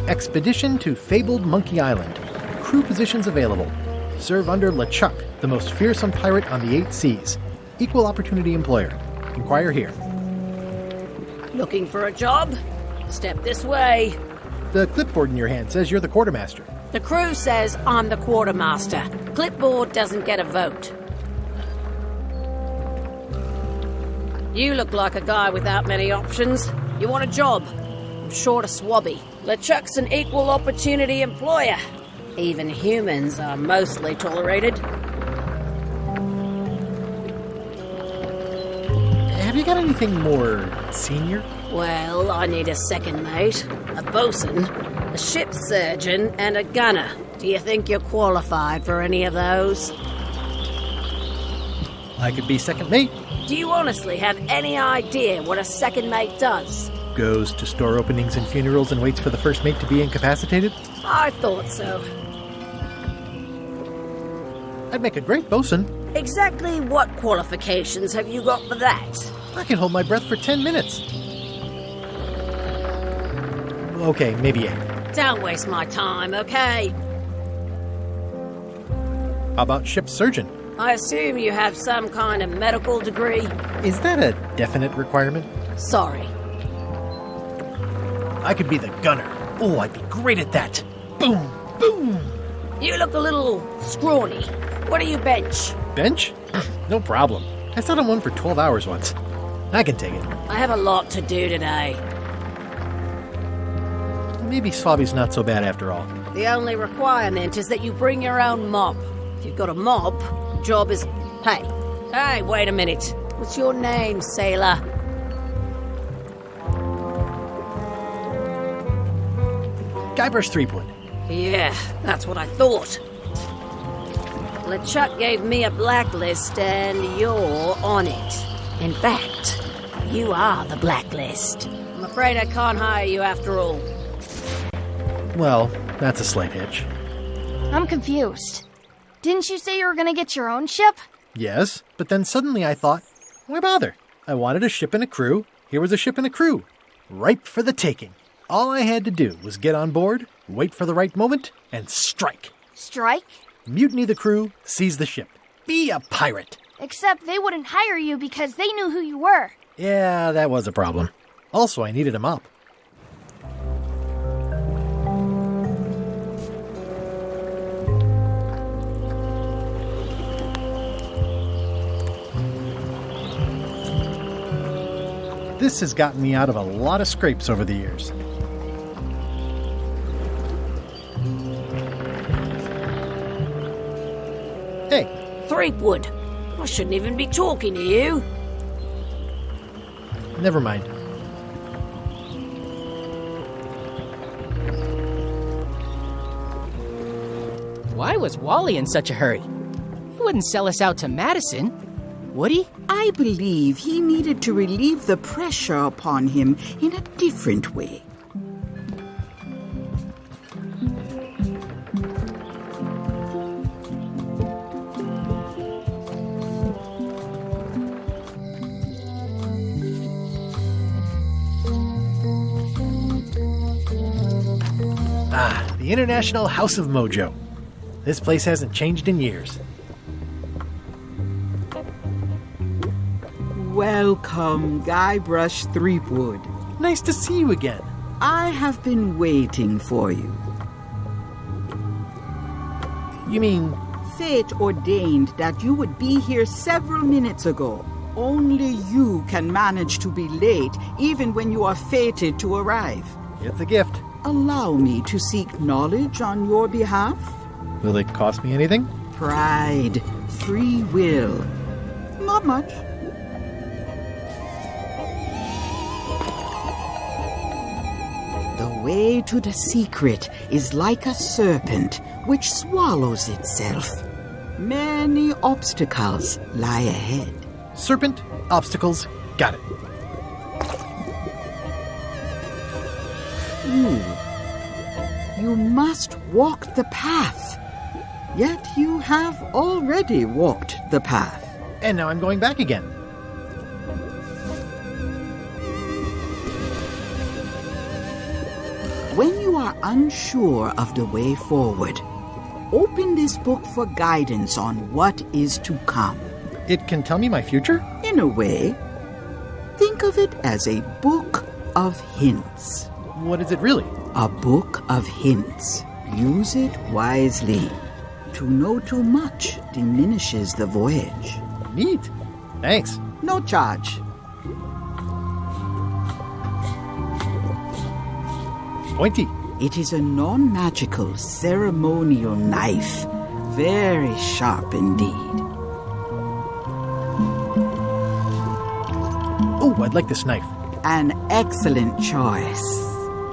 Expedition to fabled Monkey Island. Crew positions available. Serve under LeChuck, the most fearsome pirate on the 8 seas. Equal opportunity employer. Inquire here. Looking for a job? Step this way. The clipboard in your hand says you're the quartermaster. The crew says I'm the quartermaster. Clipboard doesn't get a vote. You look like a guy without many options. You want a job? I'm short of swabby. LeChuck's an equal opportunity employer. Even humans are mostly tolerated. Have you got anything more senior? Well, I need a second mate, a bosun, a ship surgeon, and a gunner. Do you think you're qualified for any of those? I could be second mate. Do you honestly have any idea what a second mate does? Goes to store openings and funerals and waits for the first mate to be incapacitated? I thought so. I'd make a great bosun. Exactly what qualifications have you got for that? I can hold my breath for 10 minutes. Okay, maybe 8. Don't waste my time, okay? How about ship surgeon? I assume you have some kind of medical degree? Is that a definite requirement? Sorry. I could be the gunner. Oh, I'd be great at that. Boom, boom. You look a little scrawny. What do you bench? Bench? No problem. I sat on one for 12 hours once. I can take it. I have a lot to do today. Maybe Swabby's not so bad after all. The only requirement is that you bring your own mop. If you've got a mop, the job is... Hey, wait a minute. What's your name, sailor? Guybrush Threepwood. Yeah, that's what I thought. LeChuck gave me a blacklist and you're on it. In fact, you are the blacklist. I'm afraid I can't hire you after all. Well, that's a slight hitch. I'm confused. Didn't you say you were gonna get your own ship? Yes, but then suddenly I thought, why bother? I wanted a ship and a crew. Here was a ship and a crew. Ripe for the taking. All I had to do was get on board, wait for the right moment, and strike. Strike? Mutiny the crew, seize the ship. Be a pirate. Except they wouldn't hire you because they knew who you were. Yeah, that was a problem. Also, I needed a mop. This has gotten me out of a lot of scrapes over the years. Hey. Threepwood. I shouldn't even be talking to you. Never mind. Why was Wally in such a hurry? He wouldn't sell us out to Madison, would he? I believe he needed to relieve the pressure upon him in a different way. The International House of Mojo. This place hasn't changed in years. Welcome, Guybrush Threepwood. Nice to see you again. I have been waiting for you. You mean... Fate ordained that you would be here several minutes ago. Only you can manage to be late, even when you are fated to arrive. It's a gift. Allow me to seek knowledge on your behalf. Will it cost me anything? Pride, free will. Not much. The way to the secret is like a serpent which swallows itself. Many obstacles lie ahead. Serpent, obstacles, got it. You must walk the path. Yet you have already walked the path. And now I'm going back again. When you are unsure of the way forward, open this book for guidance on what is to come. It can tell me my future? In a way. Think of it as a book of hints. What is it really? A book of hints. Use it wisely. To know too much diminishes the voyage. Neat. Thanks. No charge. Pointy. It is a non-magical ceremonial knife. Very sharp indeed. Oh, I'd like this knife. An excellent choice.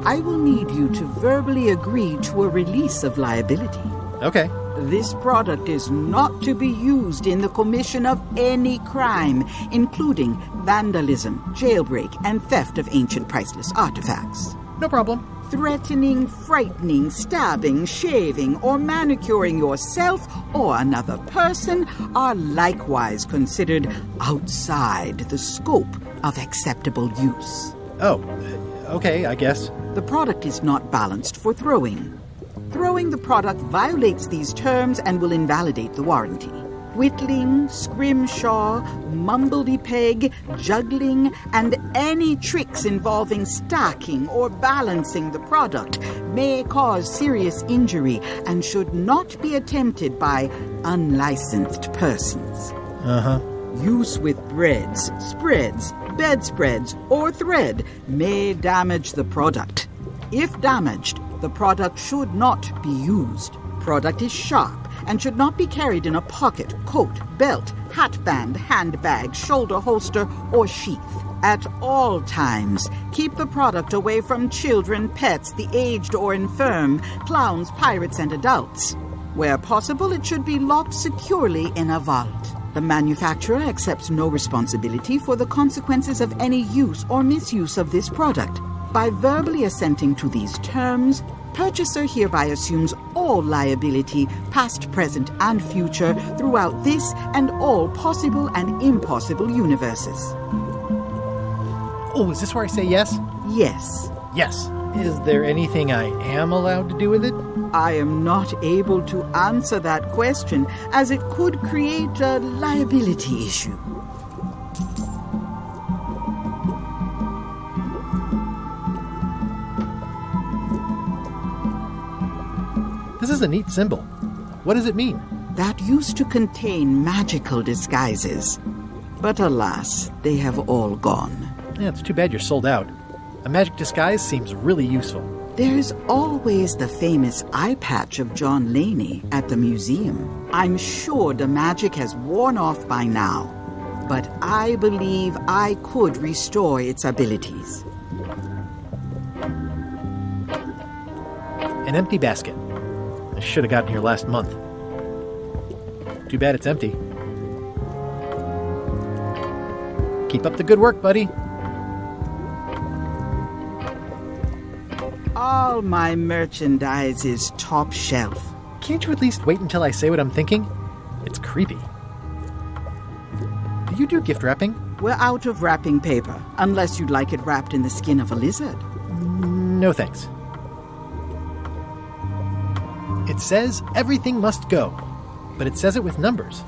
I will need you to verbally agree to a release of liability. Okay. This product is not to be used in the commission of any crime, including vandalism, jailbreak, and theft of ancient priceless artifacts. No problem. Threatening, frightening, stabbing, shaving, or manicuring yourself or another person are likewise considered outside the scope of acceptable use. Oh, okay, I guess. The product is not balanced for throwing. Throwing the product violates these terms and will invalidate the warranty. Whittling, scrimshaw, mumbledy-peg, juggling, and any tricks involving stacking or balancing the product may cause serious injury and should not be attempted by unlicensed persons. Uh-huh. Use with breads, spreads, bedspreads, or thread may damage the product. If damaged, the product should not be used. Product is sharp and should not be carried in a pocket, coat, belt, hatband, handbag, shoulder holster, or sheath. At all times, keep the product away from children, pets, the aged or infirm, clowns, pirates, and adults. Where possible, it should be locked securely in a vault. The manufacturer accepts no responsibility for the consequences of any use or misuse of this product. By verbally assenting to these terms, purchaser hereby assumes all liability, past, present, and future, throughout this and all possible and impossible universes. Oh, is this where I say yes? Yes. Yes. Is there anything I am allowed to do with it? I am not able to answer that question, as it could create a liability issue. This is a neat symbol. What does it mean? That used to contain magical disguises. But alas, they have all gone. Yeah, it's too bad you're sold out. A magic disguise seems really useful. There's always the famous eye patch of John Laney at the museum. I'm sure the magic has worn off by now, but I believe I could restore its abilities. An empty basket. I should have gotten here last month. Too bad it's empty. Keep up the good work, buddy. All my merchandise is top shelf. Can't you at least wait until I say what I'm thinking? It's creepy. Do you do gift wrapping? We're out of wrapping paper, unless you'd like it wrapped in the skin of a lizard. No thanks. It says everything must go, but it says it with numbers.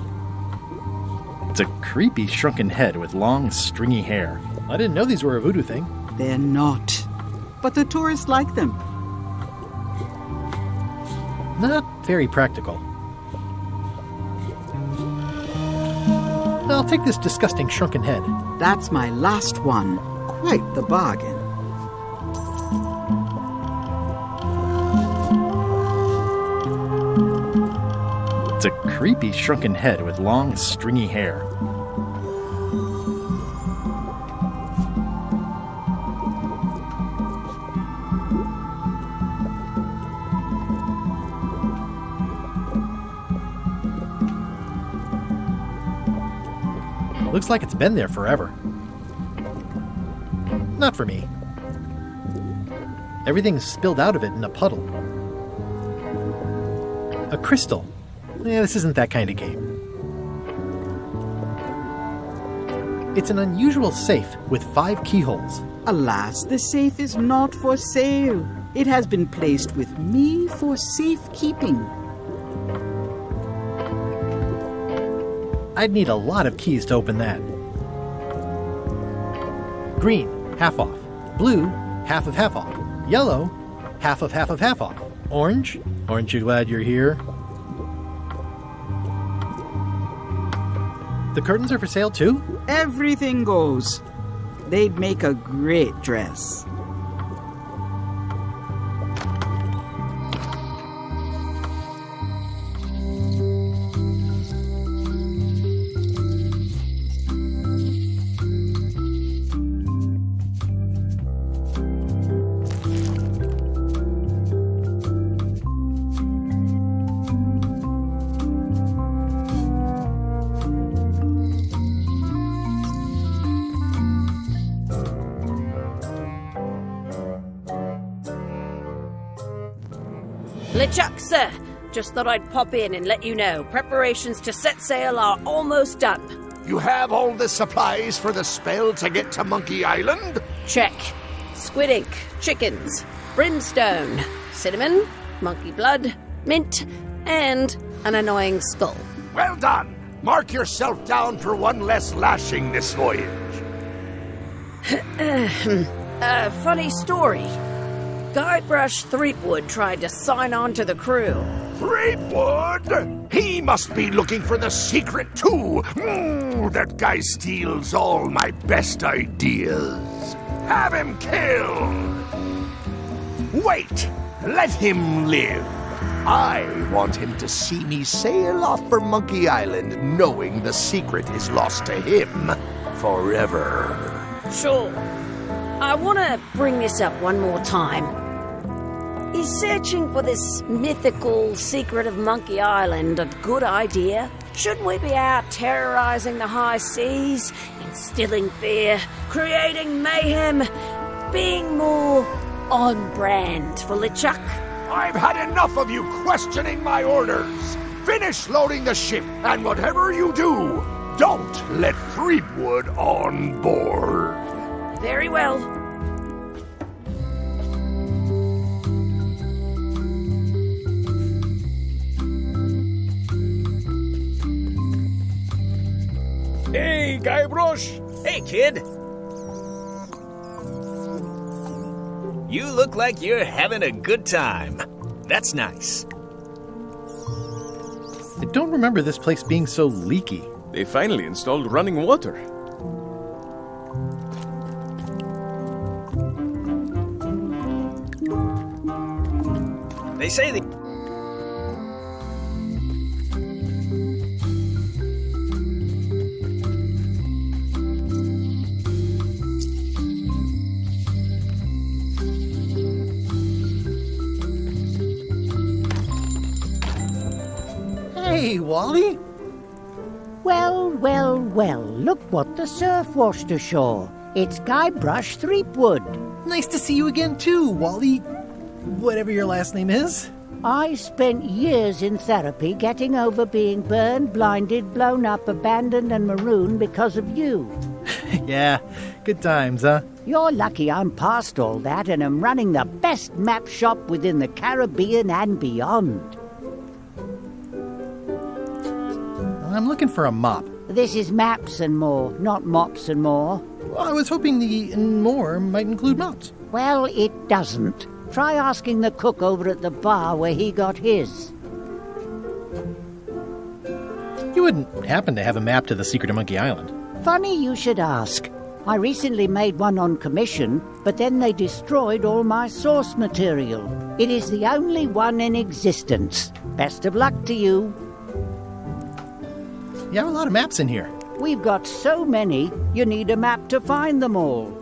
It's a creepy shrunken head with long, stringy hair. I didn't know these were a voodoo thing. They're not. But the tourists like them. Not very practical. I'll take this disgusting shrunken head. That's my last one. Quite the bargain. It's a creepy shrunken head with long, stringy hair. Looks like it's been there forever. Not for me. Everything's spilled out of it in a puddle. A crystal. This isn't that kind of game. It's an unusual safe with 5 keyholes. Alas, the safe is not for sale. It has been placed with me for safekeeping. I'd need a lot of keys to open that. Green, half off. Blue, half off. Yellow, half off. Orange? Aren't you glad you're here? The curtains are for sale too? Everything goes. They'd make a great dress. LeChuck, sir. Just thought I'd pop in and let you know. Preparations to set sail are almost done. You have all the supplies for the spell to get to Monkey Island? Check. Squid ink, chickens, brimstone, cinnamon, monkey blood, mint, and an annoying skull. Well done. Mark yourself down for one less lashing this voyage. Funny story. Guybrush Threepwood tried to sign on to the crew. Threepwood? He must be looking for the secret too. That guy steals all my best ideas. Have him killed. Wait, let him live. I want him to see me sail off for Monkey Island knowing the secret is lost to him forever. Sure. I want to bring this up one more time. Is searching for this mythical secret of Monkey Island a good idea? Shouldn't we be out terrorizing the high seas, instilling fear, creating mayhem, being more on brand for LeChuck? I've had enough of you questioning my orders. Finish loading the ship, and whatever you do, don't let Threepwood on board. Very well. Hey, Guybrush! Hey, kid! You look like you're having a good time. That's nice. I don't remember this place being so leaky. They finally installed running water. They say the... Hey, Wally! Well, look what the surf washed ashore. It's Guybrush Threepwood. Nice to see you again too, Wally. Whatever your last name is. I spent years in therapy getting over being burned, blinded, blown up, abandoned and marooned because of you. Yeah, good times, huh? You're lucky I'm past all that and am running the best map shop within the Caribbean and beyond. I'm looking for a mop. This is maps and more, not mops and more. Well, I was hoping the and more might include mops. Well, it doesn't. Try asking the cook over at the bar where he got his. You wouldn't happen to have a map to the Secret of Monkey Island? Funny you should ask. I recently made one on commission, but then they destroyed all my source material. It is the only one in existence. Best of luck to you. You have a lot of maps in here. We've got so many, you need a map to find them all.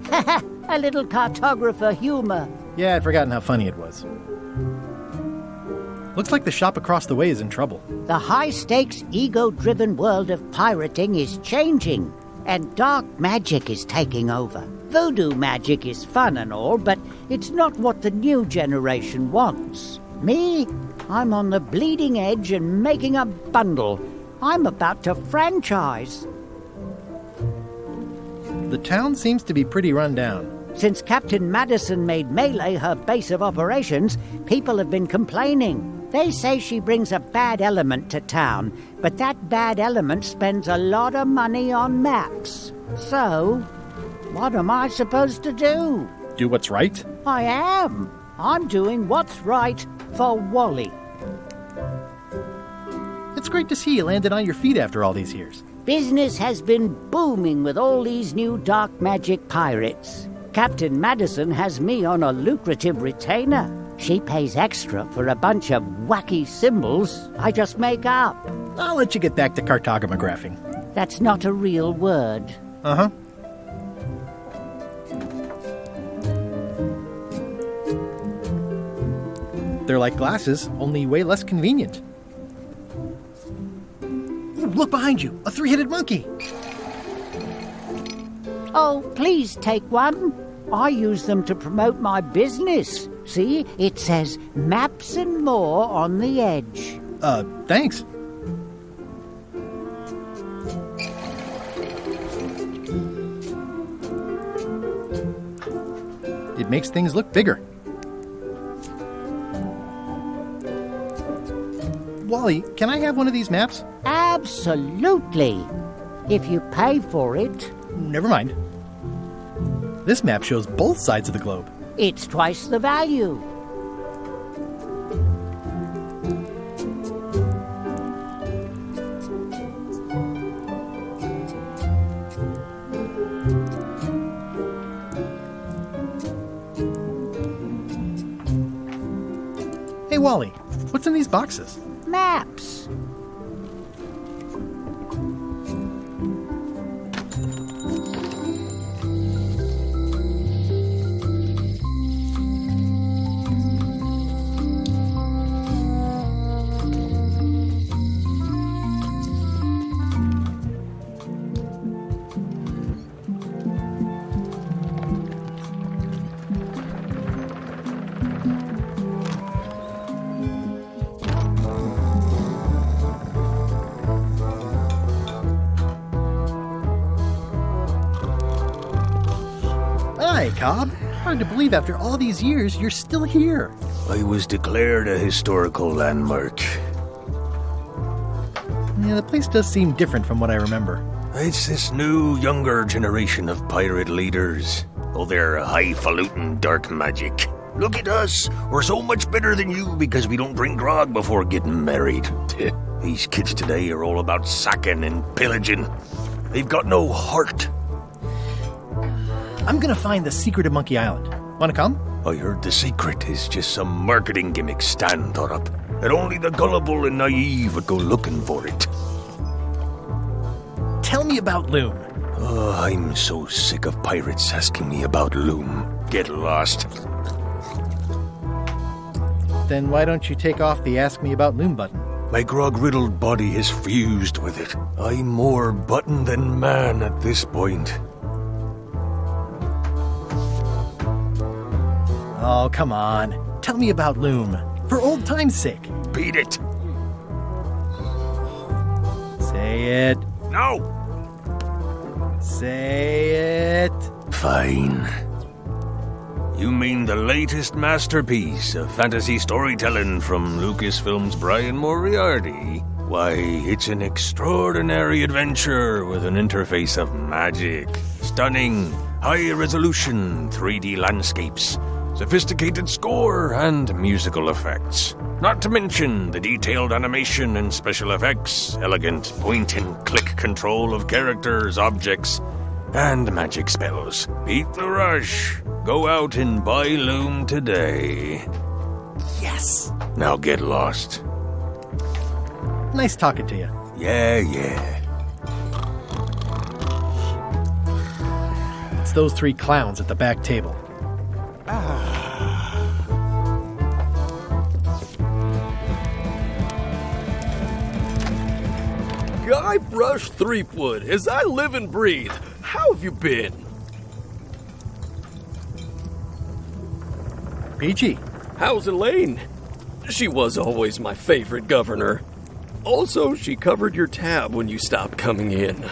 Haha, a little cartographer humor. Yeah, I'd forgotten how funny it was. Looks like the shop across the way is in trouble. The high-stakes, ego-driven world of pirating is changing, and dark magic is taking over. Voodoo magic is fun and all, but it's not what the new generation wants. Me? I'm on the bleeding edge and making a bundle. I'm about to franchise. The town seems to be pretty run down. Since Captain Madison made Melee her base of operations, people have been complaining. They say she brings a bad element to town, but that bad element spends a lot of money on maps. So, what am I supposed to do? do what's right? I am. I'm doing what's right for Wally. It's great to see you landed on your feet after all these years. Business has been booming with all these new dark magic pirates. Captain Madison has me on a lucrative retainer. She pays extra for a bunch of wacky symbols I just make up. I'll let you get back to cartographing. That's not a real word. Uh-huh. They're like glasses, only way less convenient. Ooh, look behind you, a three-headed monkey. Oh, please take one. I use them to promote my business. See, it says maps and more on the edge. Thanks. It makes things look bigger. Wally, can I have one of these maps? Absolutely. If you pay for it. Never mind. This map shows both sides of the globe. It's twice the value. Hey, Wally, what's in these boxes? Maps. Hi, Cobb. Hard to believe after all these years you're still here. I was declared a historical landmark. Yeah, the place does seem different from what I remember. It's this new, younger generation of pirate leaders. Oh, they're highfalutin dark magic. Look at us. We're so much better than you because we don't drink grog before getting married. These kids today are all about sacking and pillaging. They've got no heart. I'm gonna find the secret of Monkey Island. Wanna come? I heard the secret is just some marketing gimmick Stan thought up, that only the gullible and naive would go looking for it. Tell me about Loom. Oh, I'm so sick of pirates asking me about Loom. Get lost. Then why don't you take off the Ask Me About Loom button? My grog-riddled body is fused with it. I'm more button than man at this point. Oh, come on. Tell me about Loom. For old time's sake. Beat it. Say it. No. Say it. Fine. You mean the latest masterpiece of fantasy storytelling from Lucasfilm's Brian Moriarty? Why, it's an extraordinary adventure with an interface of magic, stunning, high-resolution 3D landscapes, sophisticated score, and musical effects. Not to mention the detailed animation and special effects, elegant point-and-click control of characters, objects, and magic spells. Beat the rush. Go out and buy Loom today. Yes! Now get lost. Nice talking to you. Yeah. It's those three clowns at the back table. Guybrush Threepwood, as I live and breathe. How have you been? Peachy. How's Elaine? She was always my favorite governor. Also, she covered your tab when you stopped coming in.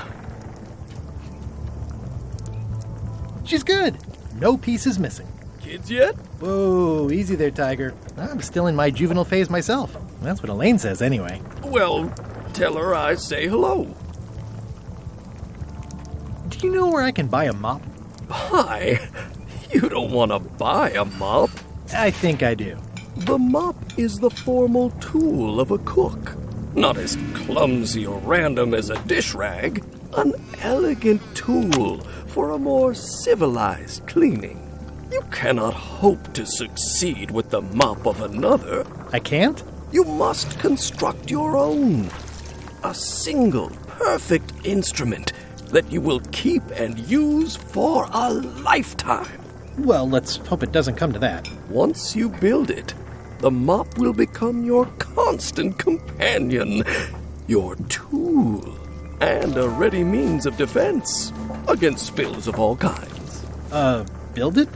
She's good. No pieces missing. Kids yet? Whoa, easy there, Tiger. I'm still in my juvenile phase myself. That's what Elaine says anyway. Well, tell her I say hello. Do you know where I can buy a mop? Hi. You don't want to buy a mop. I think I do. The mop is the formal tool of a cook. Not as clumsy or random as a dish rag. An elegant tool for a more civilized cleaning. You cannot hope to succeed with the mop of another. I can't? You must construct your own. A single, perfect instrument that you will keep and use for a lifetime. Well, let's hope it doesn't come to that. Once you build it, the mop will become your constant companion, your tool, and a ready means of defense against spills of all kinds. Build it?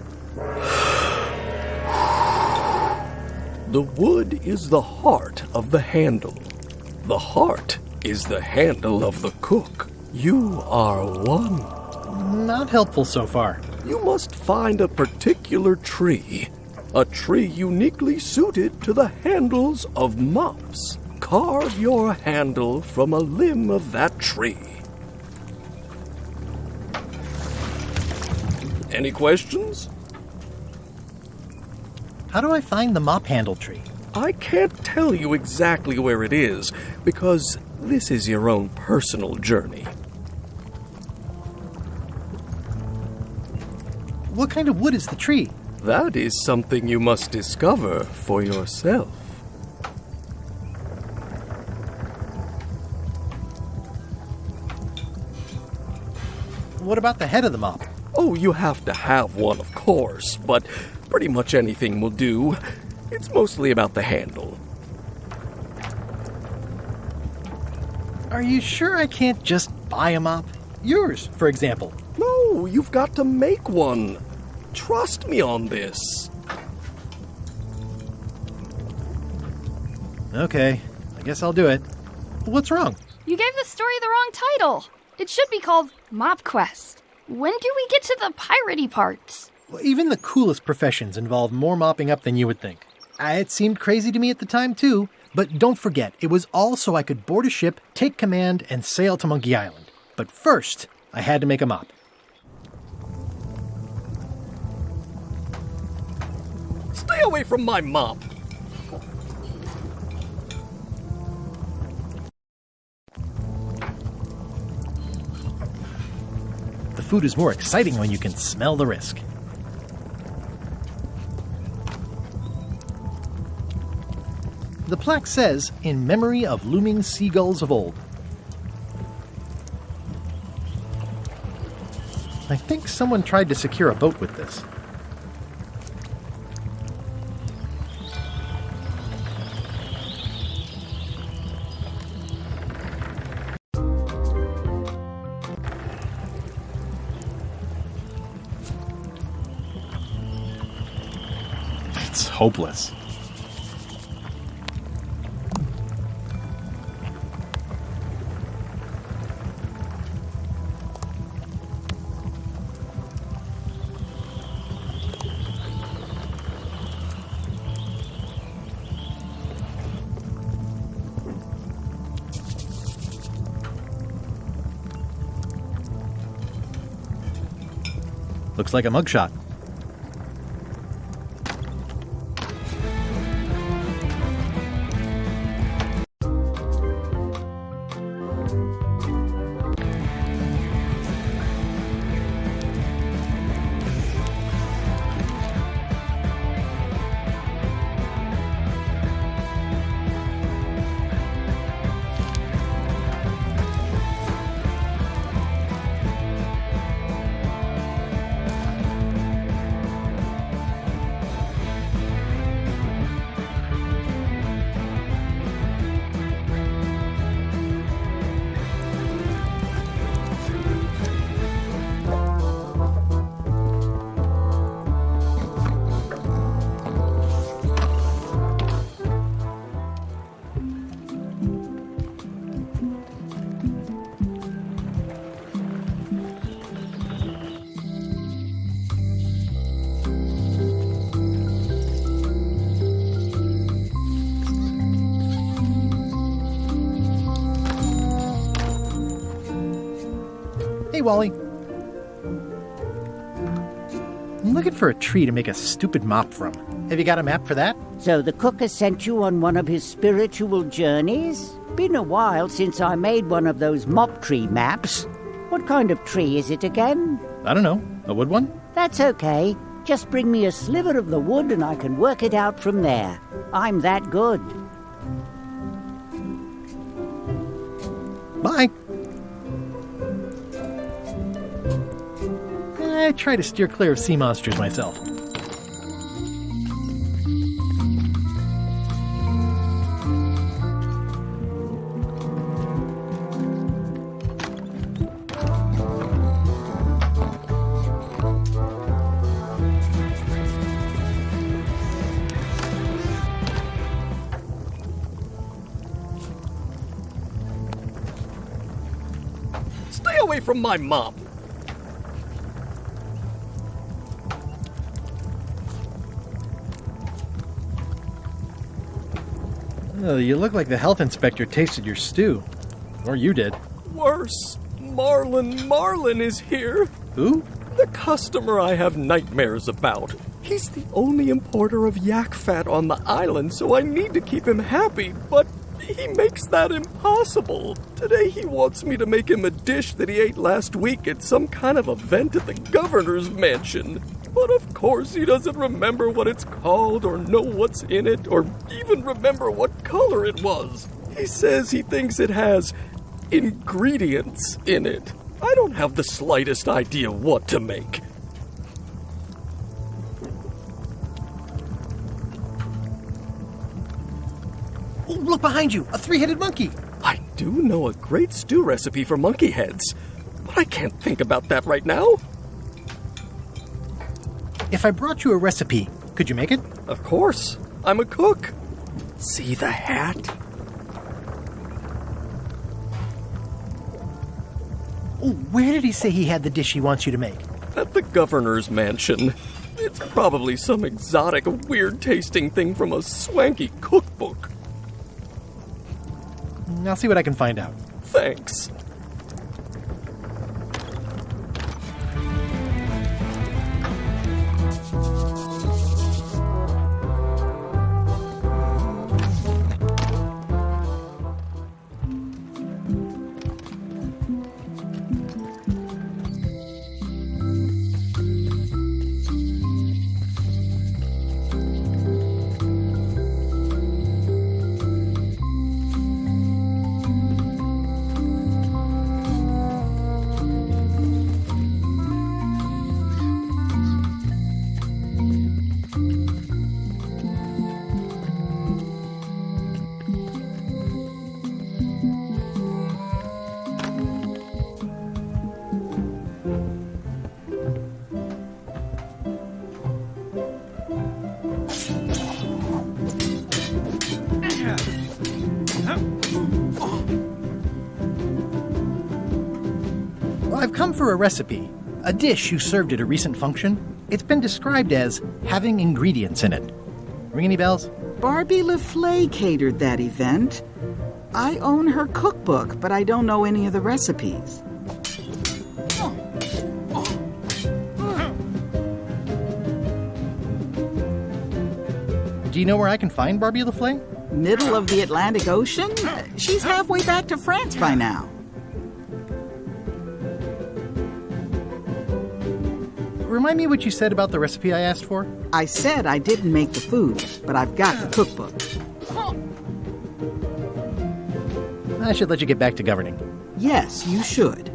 The wood is the heart of the handle. The heart is the handle of the cook. You are one. Not helpful so far. You must find a particular tree. A tree uniquely suited to the handles of mops. Carve your handle from a limb of that tree. Any questions? How do I find the mop handle tree? I can't tell you exactly where it is, because this is your own personal journey. What kind of wood is the tree? That is something you must discover for yourself. What about the head of the mop? Oh, you have to have one, of course, but pretty much anything will do. It's mostly about the handle. Are you sure I can't just buy a mop? Yours, for example. No, you've got to make one. Trust me on this. Okay, I guess I'll do it. What's wrong? You gave the story the wrong title. It should be called Mop Quest. When do we get to the piratey parts? Well, even the coolest professions involve more mopping up than you would think. It seemed crazy to me at the time, too. But don't forget, it was all so I could board a ship, take command, and sail to Monkey Island. But first, I had to make a mop. Stay away from my mop. The food is more exciting when you can smell the risk. The plaque says, "In memory of looming seagulls of old." I think someone tried to secure a boat with this. It's hopeless. Looks like a mugshot. Hey, Wally. I'm looking for a tree to make a stupid mop from. Have you got a map for that? So the cook has sent you on one of his spiritual journeys? Been a while since I made one of those mop tree maps. What kind of tree is it again? I don't know. A wood one? That's okay. Just bring me a sliver of the wood and I can work it out from there. I'm that good. Bye. I try to steer clear of sea monsters myself. Stay away from my mop. Oh, you look like the health inspector tasted your stew. Or you did. Worse. Marlin is here. Who? The customer I have nightmares about. He's the only importer of yak fat on the island, so I need to keep him happy, but he makes that impossible. Today he wants me to make him a dish that he ate last week at some kind of event at the governor's mansion. But of course he doesn't remember what it's called or know what's in it or even remember what color it was. He says he thinks it has ingredients in it. I don't have the slightest idea what to make. Oh, look behind you! A three-headed monkey! I do know a great stew recipe for monkey heads, but I can't think about that right now. If I brought you a recipe, could you make it? Of course. I'm a cook. See the hat? Oh, where did he say he had the dish he wants you to make? At the governor's mansion. It's probably some exotic, weird-tasting thing from a swanky cookbook. I'll see what I can find out. Thanks. I've come for a recipe, a dish you served at a recent function. It's been described as having ingredients in it. Ring any bells? Barbie LaFleur catered that event. I own her cookbook, but I don't know any of the recipes. Do you know where I can find Barbie LaFleur? Middle of the Atlantic Ocean? She's halfway back to France by now. Remind me what you said about the recipe I asked for? I said I didn't make the food, but I've got the cookbook. I should let you get back to governing. Yes, you should.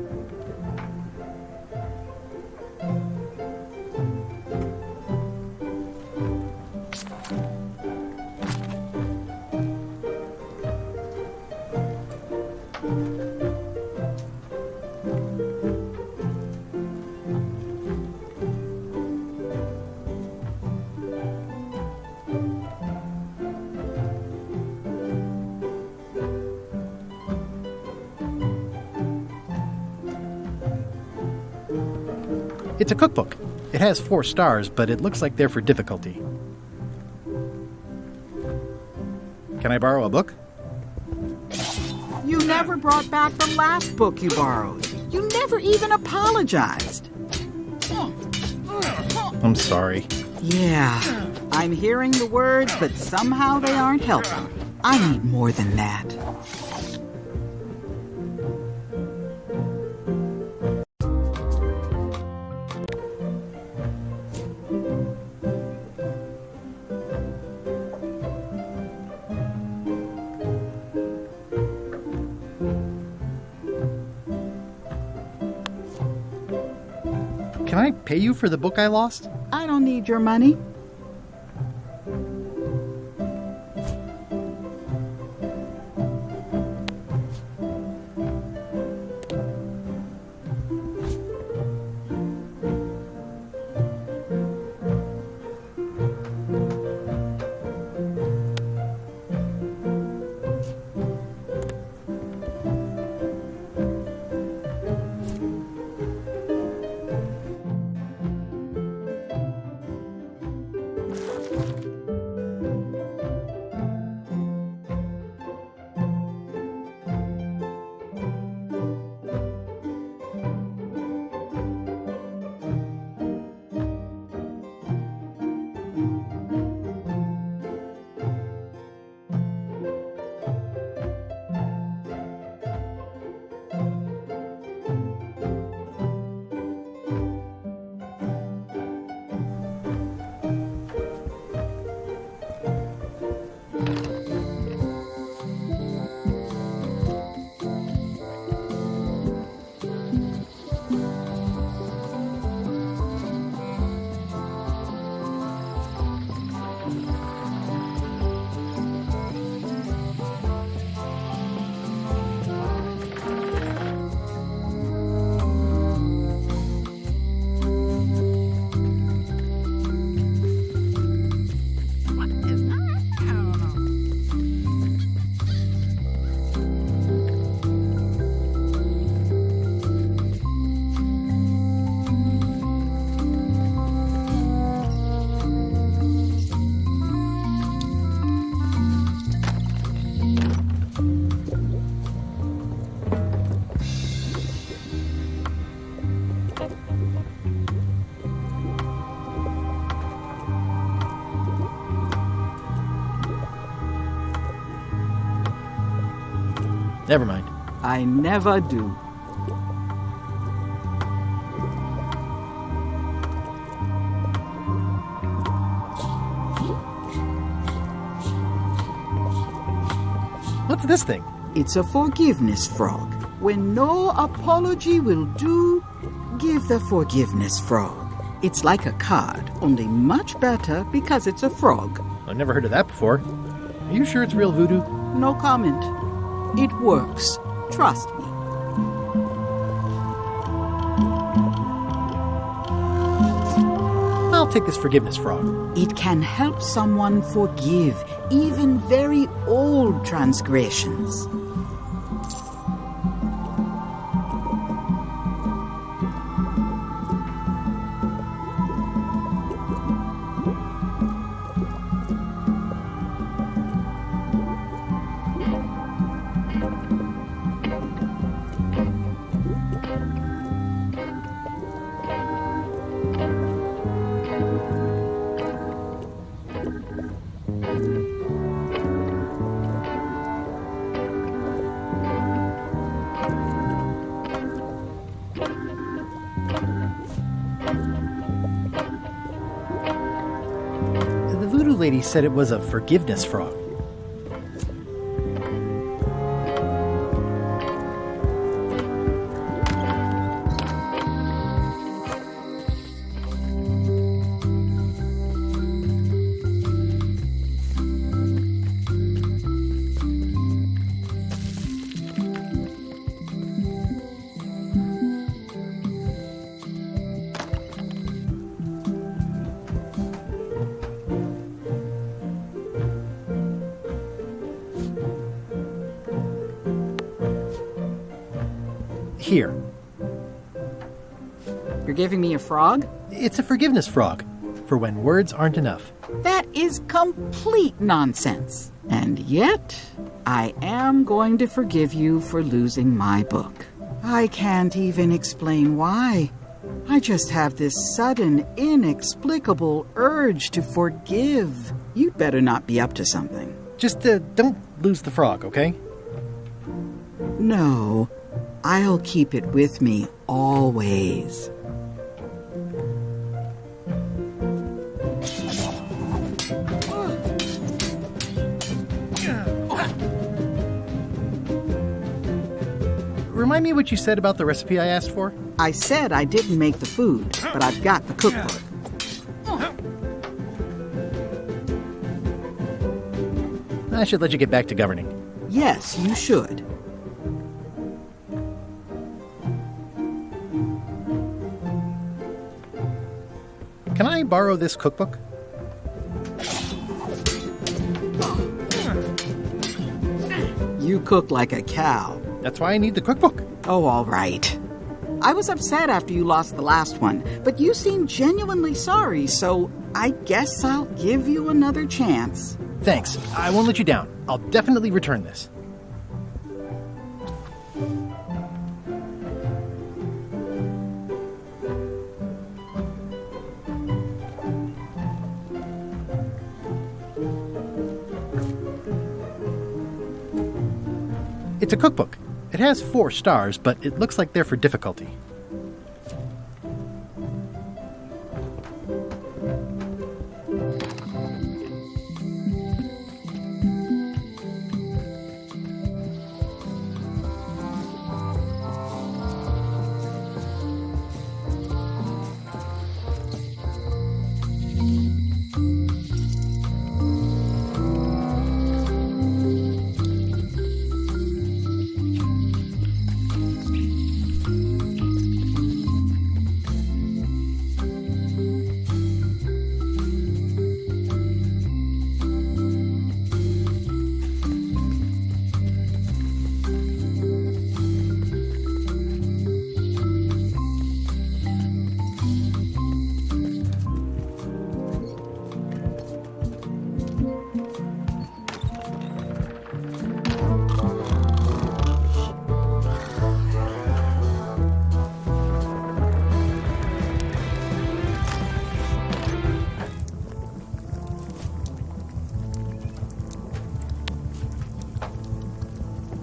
It's a cookbook. It has 4 stars, but it looks like they're for difficulty. Can I borrow a book? You never brought back the last book you borrowed. You never even apologized. I'm sorry. Yeah, I'm hearing the words, but somehow they aren't helping. I need more than that. Can I pay you for the book I lost? I don't need your money. Never mind. I never do. What's this thing? It's a forgiveness frog. When no apology will do, give the forgiveness frog. It's like a card, only much better because it's a frog. I've never heard of that before. Are you sure it's real voodoo? No comment. It works. Trust me. I'll take this forgiveness frog. It can help someone forgive even very old transgressions. Lady said it was a forgiveness frog. Here. You're giving me a frog? It's a forgiveness frog, for when words aren't enough. That is complete nonsense. And yet, I am going to forgive you for losing my book. I can't even explain why. I just have this sudden, inexplicable urge to forgive. You'd better not be up to something. Just don't lose the frog, okay? No, I'll keep it with me always. Remind me what you said about the recipe I asked for? I said I didn't make the food, but I've got the cookbook. I should let you get back to governing. Yes, you should. Can I borrow this cookbook? You cook like a cow. That's why I need the cookbook. Oh, all right. I was upset after you lost the last one, but you seemed genuinely sorry, so I guess I'll give you another chance. Thanks. I won't let you down. I'll definitely return this. It's a cookbook. It has 4 stars, but it looks like they're for difficulty.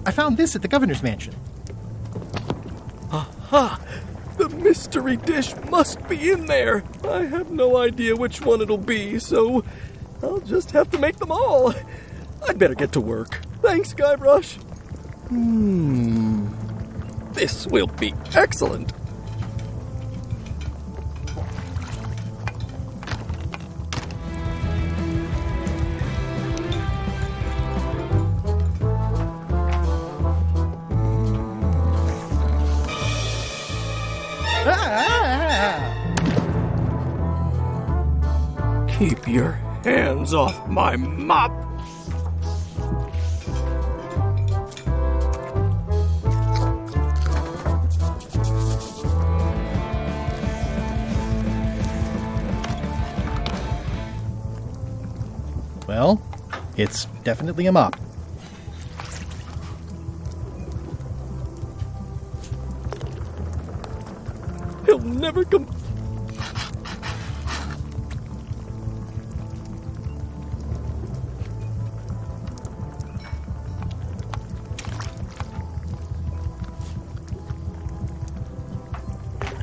I found this at the governor's mansion. Aha! The mystery dish must be in there. I have no idea which one it'll be, so I'll just have to make them all. I'd better get to work. Thanks, Guybrush. This will be excellent. Keep your hands off my mop! Well, it's definitely a mop. He'll never come...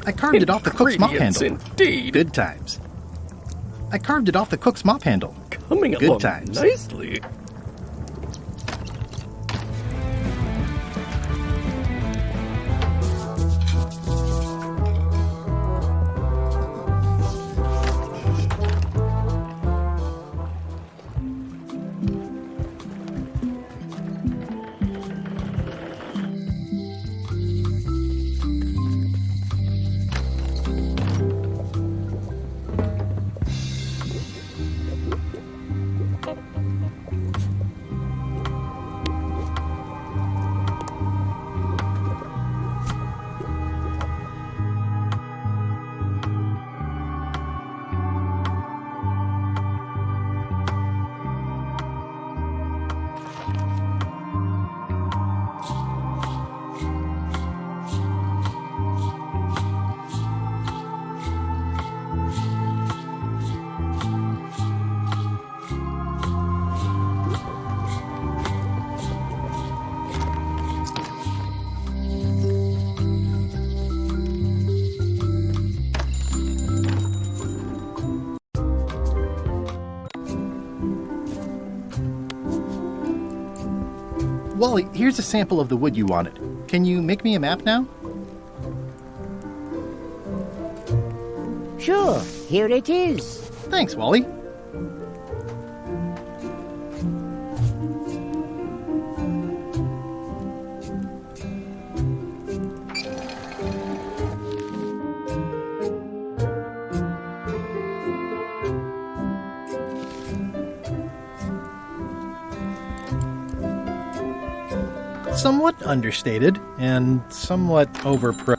I carved it off the cook's mop Ingredients, handle. Indeed. Good times. I carved it off the cook's mop handle. Coming Good along times. nicely. Wally, here's a sample of the wood you wanted. Can you make me a map now? Sure, here it is. Thanks, Wally. Somewhat understated and somewhat overpro.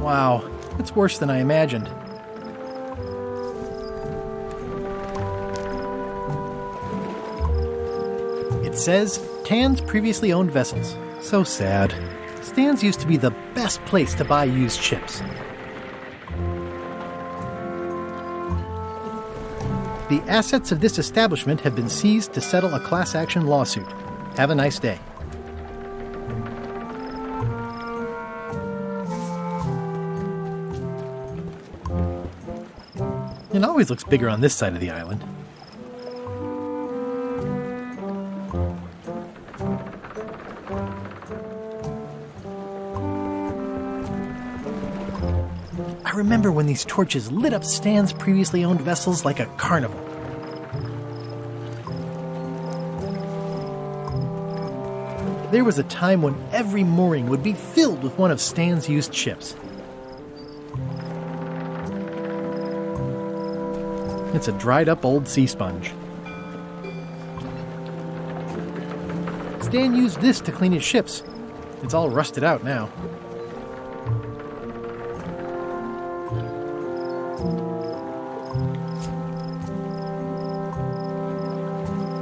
Wow, it's worse than I imagined. It says, Tan's previously owned vessels. So sad. Stan's used to be the best place to buy used ships. The assets of this establishment have been seized to settle a class action lawsuit. Have a nice day. It always looks bigger on this side of the island. I remember when these torches lit up Stan's previously owned vessels like a carnival. There was a time when every mooring would be filled with one of Stan's used ships. It's a dried-up old sea sponge. Stan used this to clean his ships. It's all rusted out now.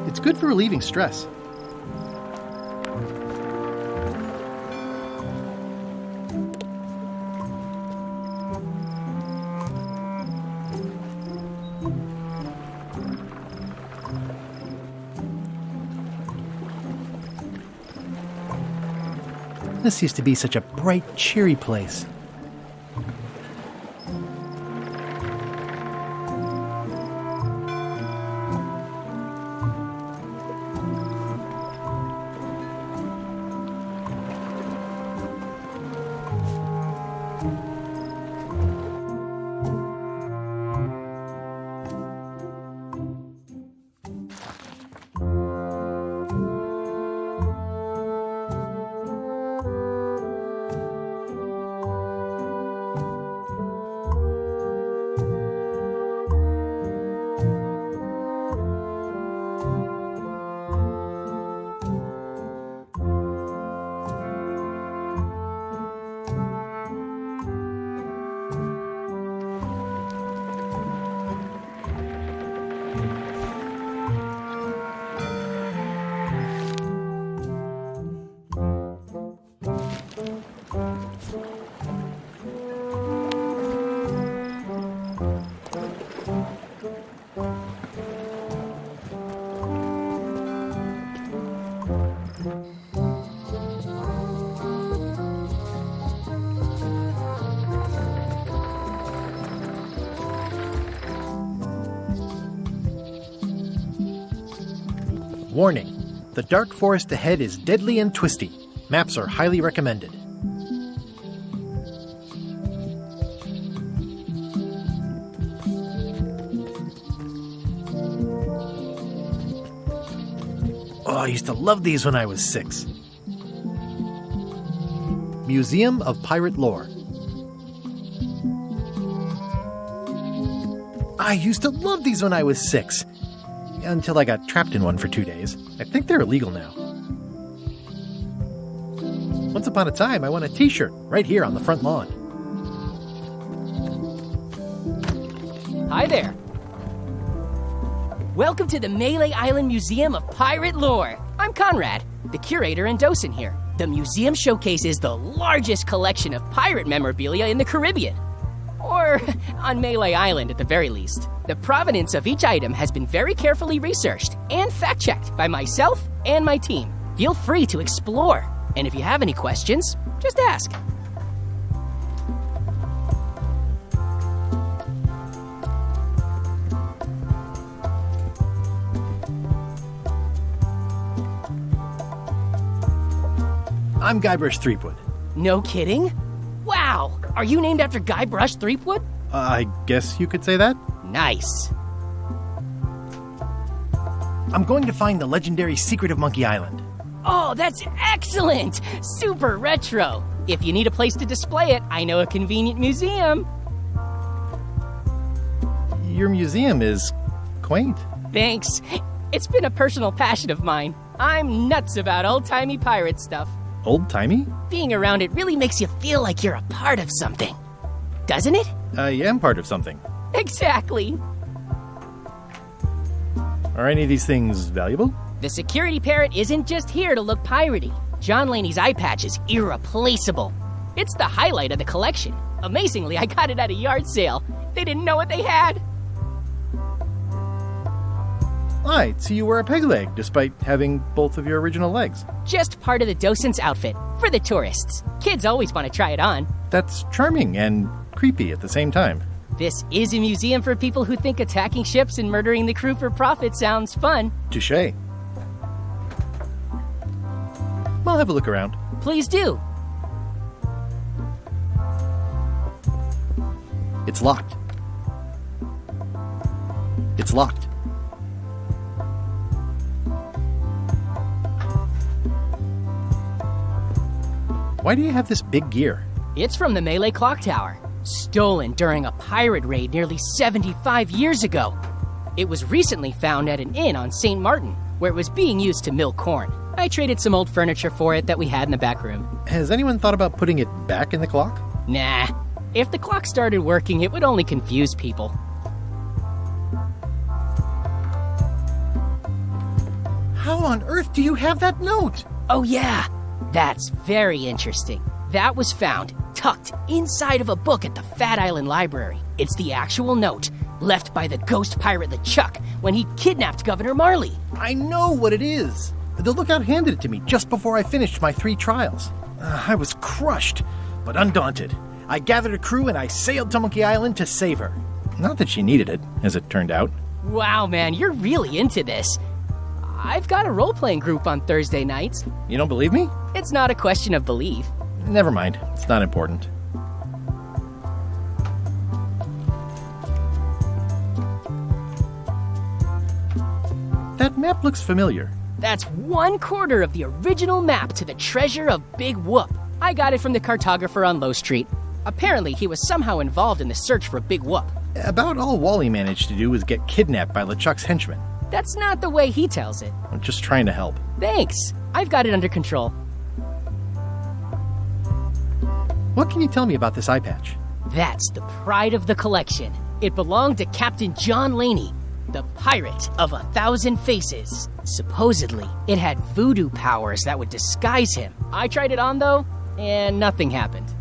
It's good for relieving stress. This used to be such a bright, cheery place. Warning: the dark forest ahead is deadly and twisty. Maps are highly recommended. Oh, I used to love these when I was 6. Museum of Pirate Lore. I used to love these when I was 6. Until I got trapped in one for 2 days. I think they're illegal now. Once upon a time, I won a t-shirt right here on the front lawn. Hi there. Welcome to the Melee Island Museum of Pirate Lore. I'm Conrad, the curator and docent here. The museum showcases the largest collection of pirate memorabilia in the Caribbean. Or on Malay Island at the very least. The provenance of each item has been very carefully researched and fact-checked by myself and my team. Feel free to explore. And if you have any questions, just ask. I'm Guybrush Threepwood. No kidding? Wow! Are you named after Guybrush Threepwood? I guess you could say that. Nice. I'm going to find the legendary Secret of Monkey Island. Oh, that's excellent! Super retro. If you need a place to display it, I know a convenient museum. Your museum is quaint. Thanks. It's been a personal passion of mine. I'm nuts about old-timey pirate stuff. Old-timey? Being around it really makes you feel like you're a part of something. Doesn't it? I am part of something. Exactly. Are any of these things valuable? The security parrot isn't just here to look piratey. John Laney's eye patch is irreplaceable. It's the highlight of the collection. Amazingly, I got it at a yard sale. They didn't know what they had. Right, so you wear a peg leg, despite having both of your original legs. Just part of the docent's outfit, for the tourists. Kids always want to try it on. That's charming and creepy at the same time. This is a museum for people who think attacking ships and murdering the crew for profit sounds fun. Touché. I'll have a look around. Please do. It's locked. It's locked. Why do you have this big gear? It's from the Malay Clock Tower, stolen during a pirate raid nearly 75 years ago. It was recently found at an inn on St. Martin, where it was being used to mill corn. I traded some old furniture for it that we had in the back room. Has anyone thought about putting it back in the clock? Nah. If the clock started working, it would only confuse people. How on earth do you have that note? Oh yeah, that's very interesting. That was found tucked inside of a book at the Fat Island Library. It's the actual note left by the ghost pirate LeChuck when he kidnapped Governor Marley. I know what it is. The lookout handed it to me just before I finished my 3 trials. I was crushed, but undaunted. I gathered a crew and I sailed to Monkey Island to save her. Not that she needed it, as it turned out. Wow, man, you're really into this. I've got a role-playing group on Thursday nights. You don't believe me? It's not a question of belief. Never mind. It's not important. That map looks familiar. That's 1/4 of the original map to the treasure of Big Whoop. I got it from the cartographer on Low Street. Apparently, he was somehow involved in the search for Big Whoop. About all Wally managed to do was get kidnapped by LeChuck's henchmen. That's not the way he tells it. I'm just trying to help. Thanks. I've got it under control. What can you tell me about this eye patch? That's the pride of the collection. It belonged to Captain John Laney, the pirate of 1,000 faces. Supposedly, it had voodoo powers that would disguise him. I tried it on, though, and nothing happened.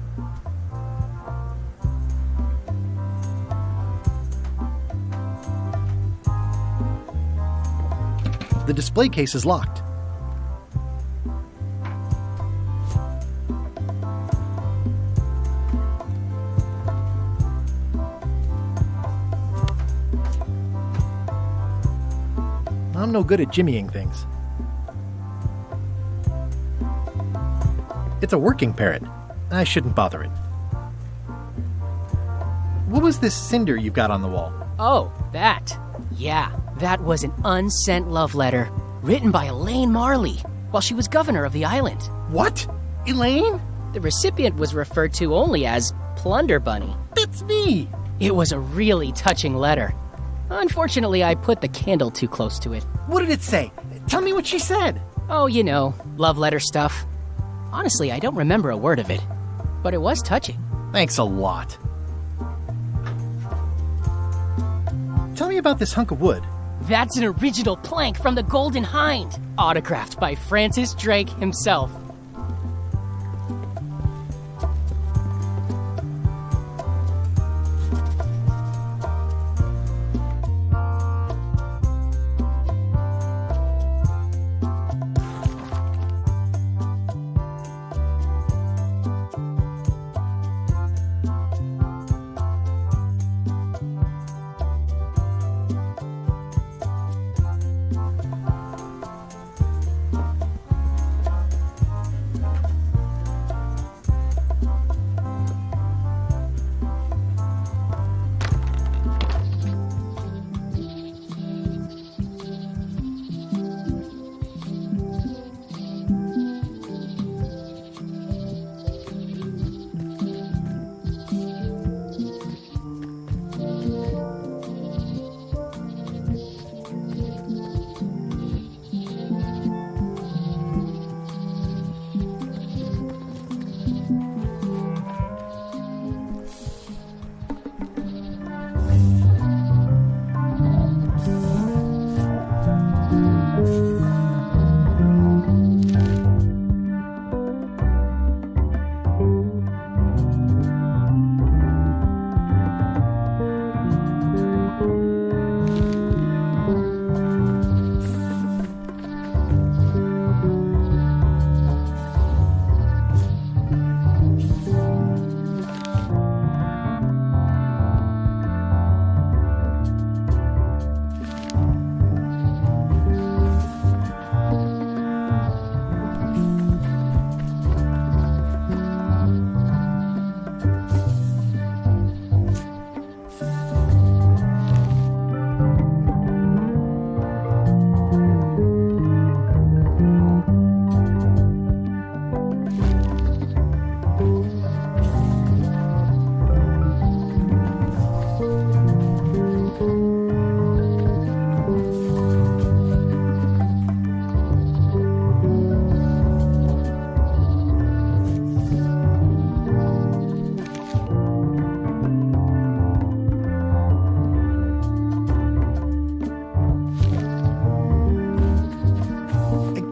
The display case is locked. I'm no good at jimmying things. It's a working parrot. I shouldn't bother it. What was this cinder you've got on the wall? Oh, that. Yeah, that was an unsent love letter written by Elaine Marley while she was governor of the island. What? Elaine? The recipient was referred to only as Plunder Bunny. That's me! It was a really touching letter. Unfortunately, I put the candle too close to it. What did it say? Tell me what she said. Oh, you know, love letter stuff. Honestly, I don't remember a word of it, but it was touching. Thanks a lot. Tell me about this hunk of wood. That's an original plank from the Golden Hind, autographed by Francis Drake himself.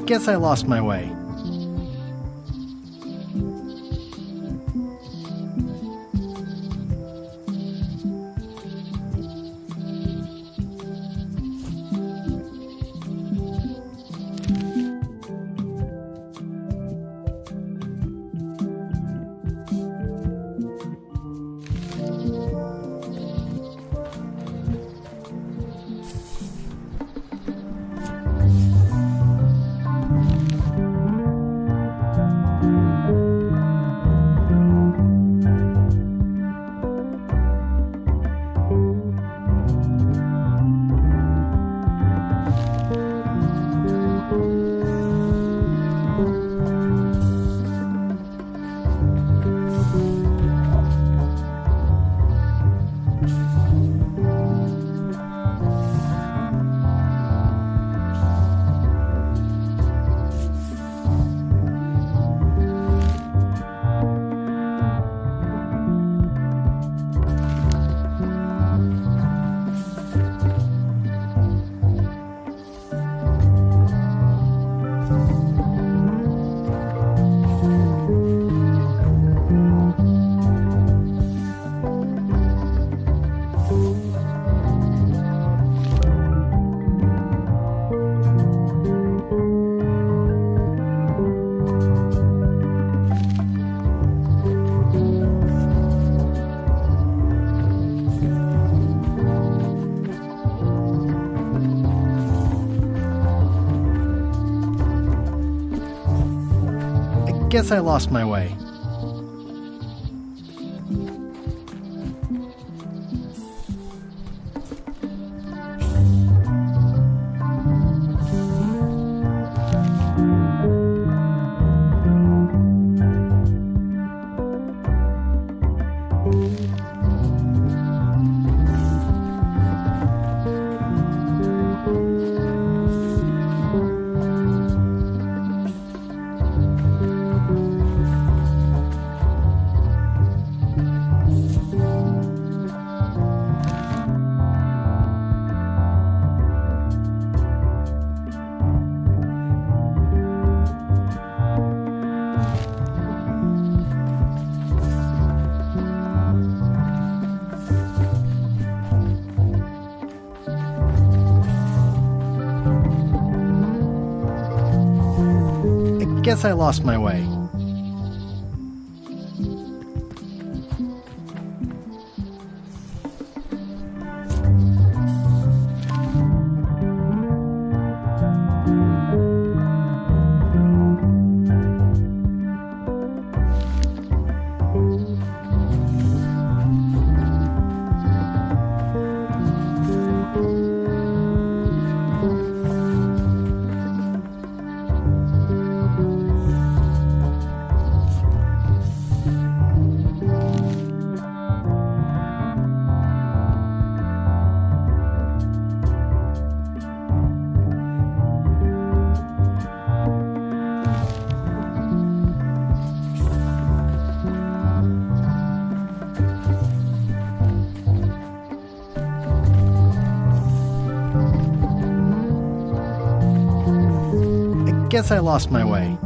Guess I lost my way. Guess I lost my way. guess I lost my way. Guess I lost my way.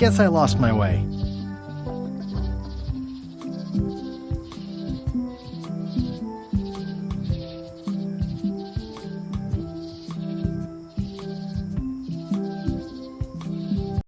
Guess I lost my way.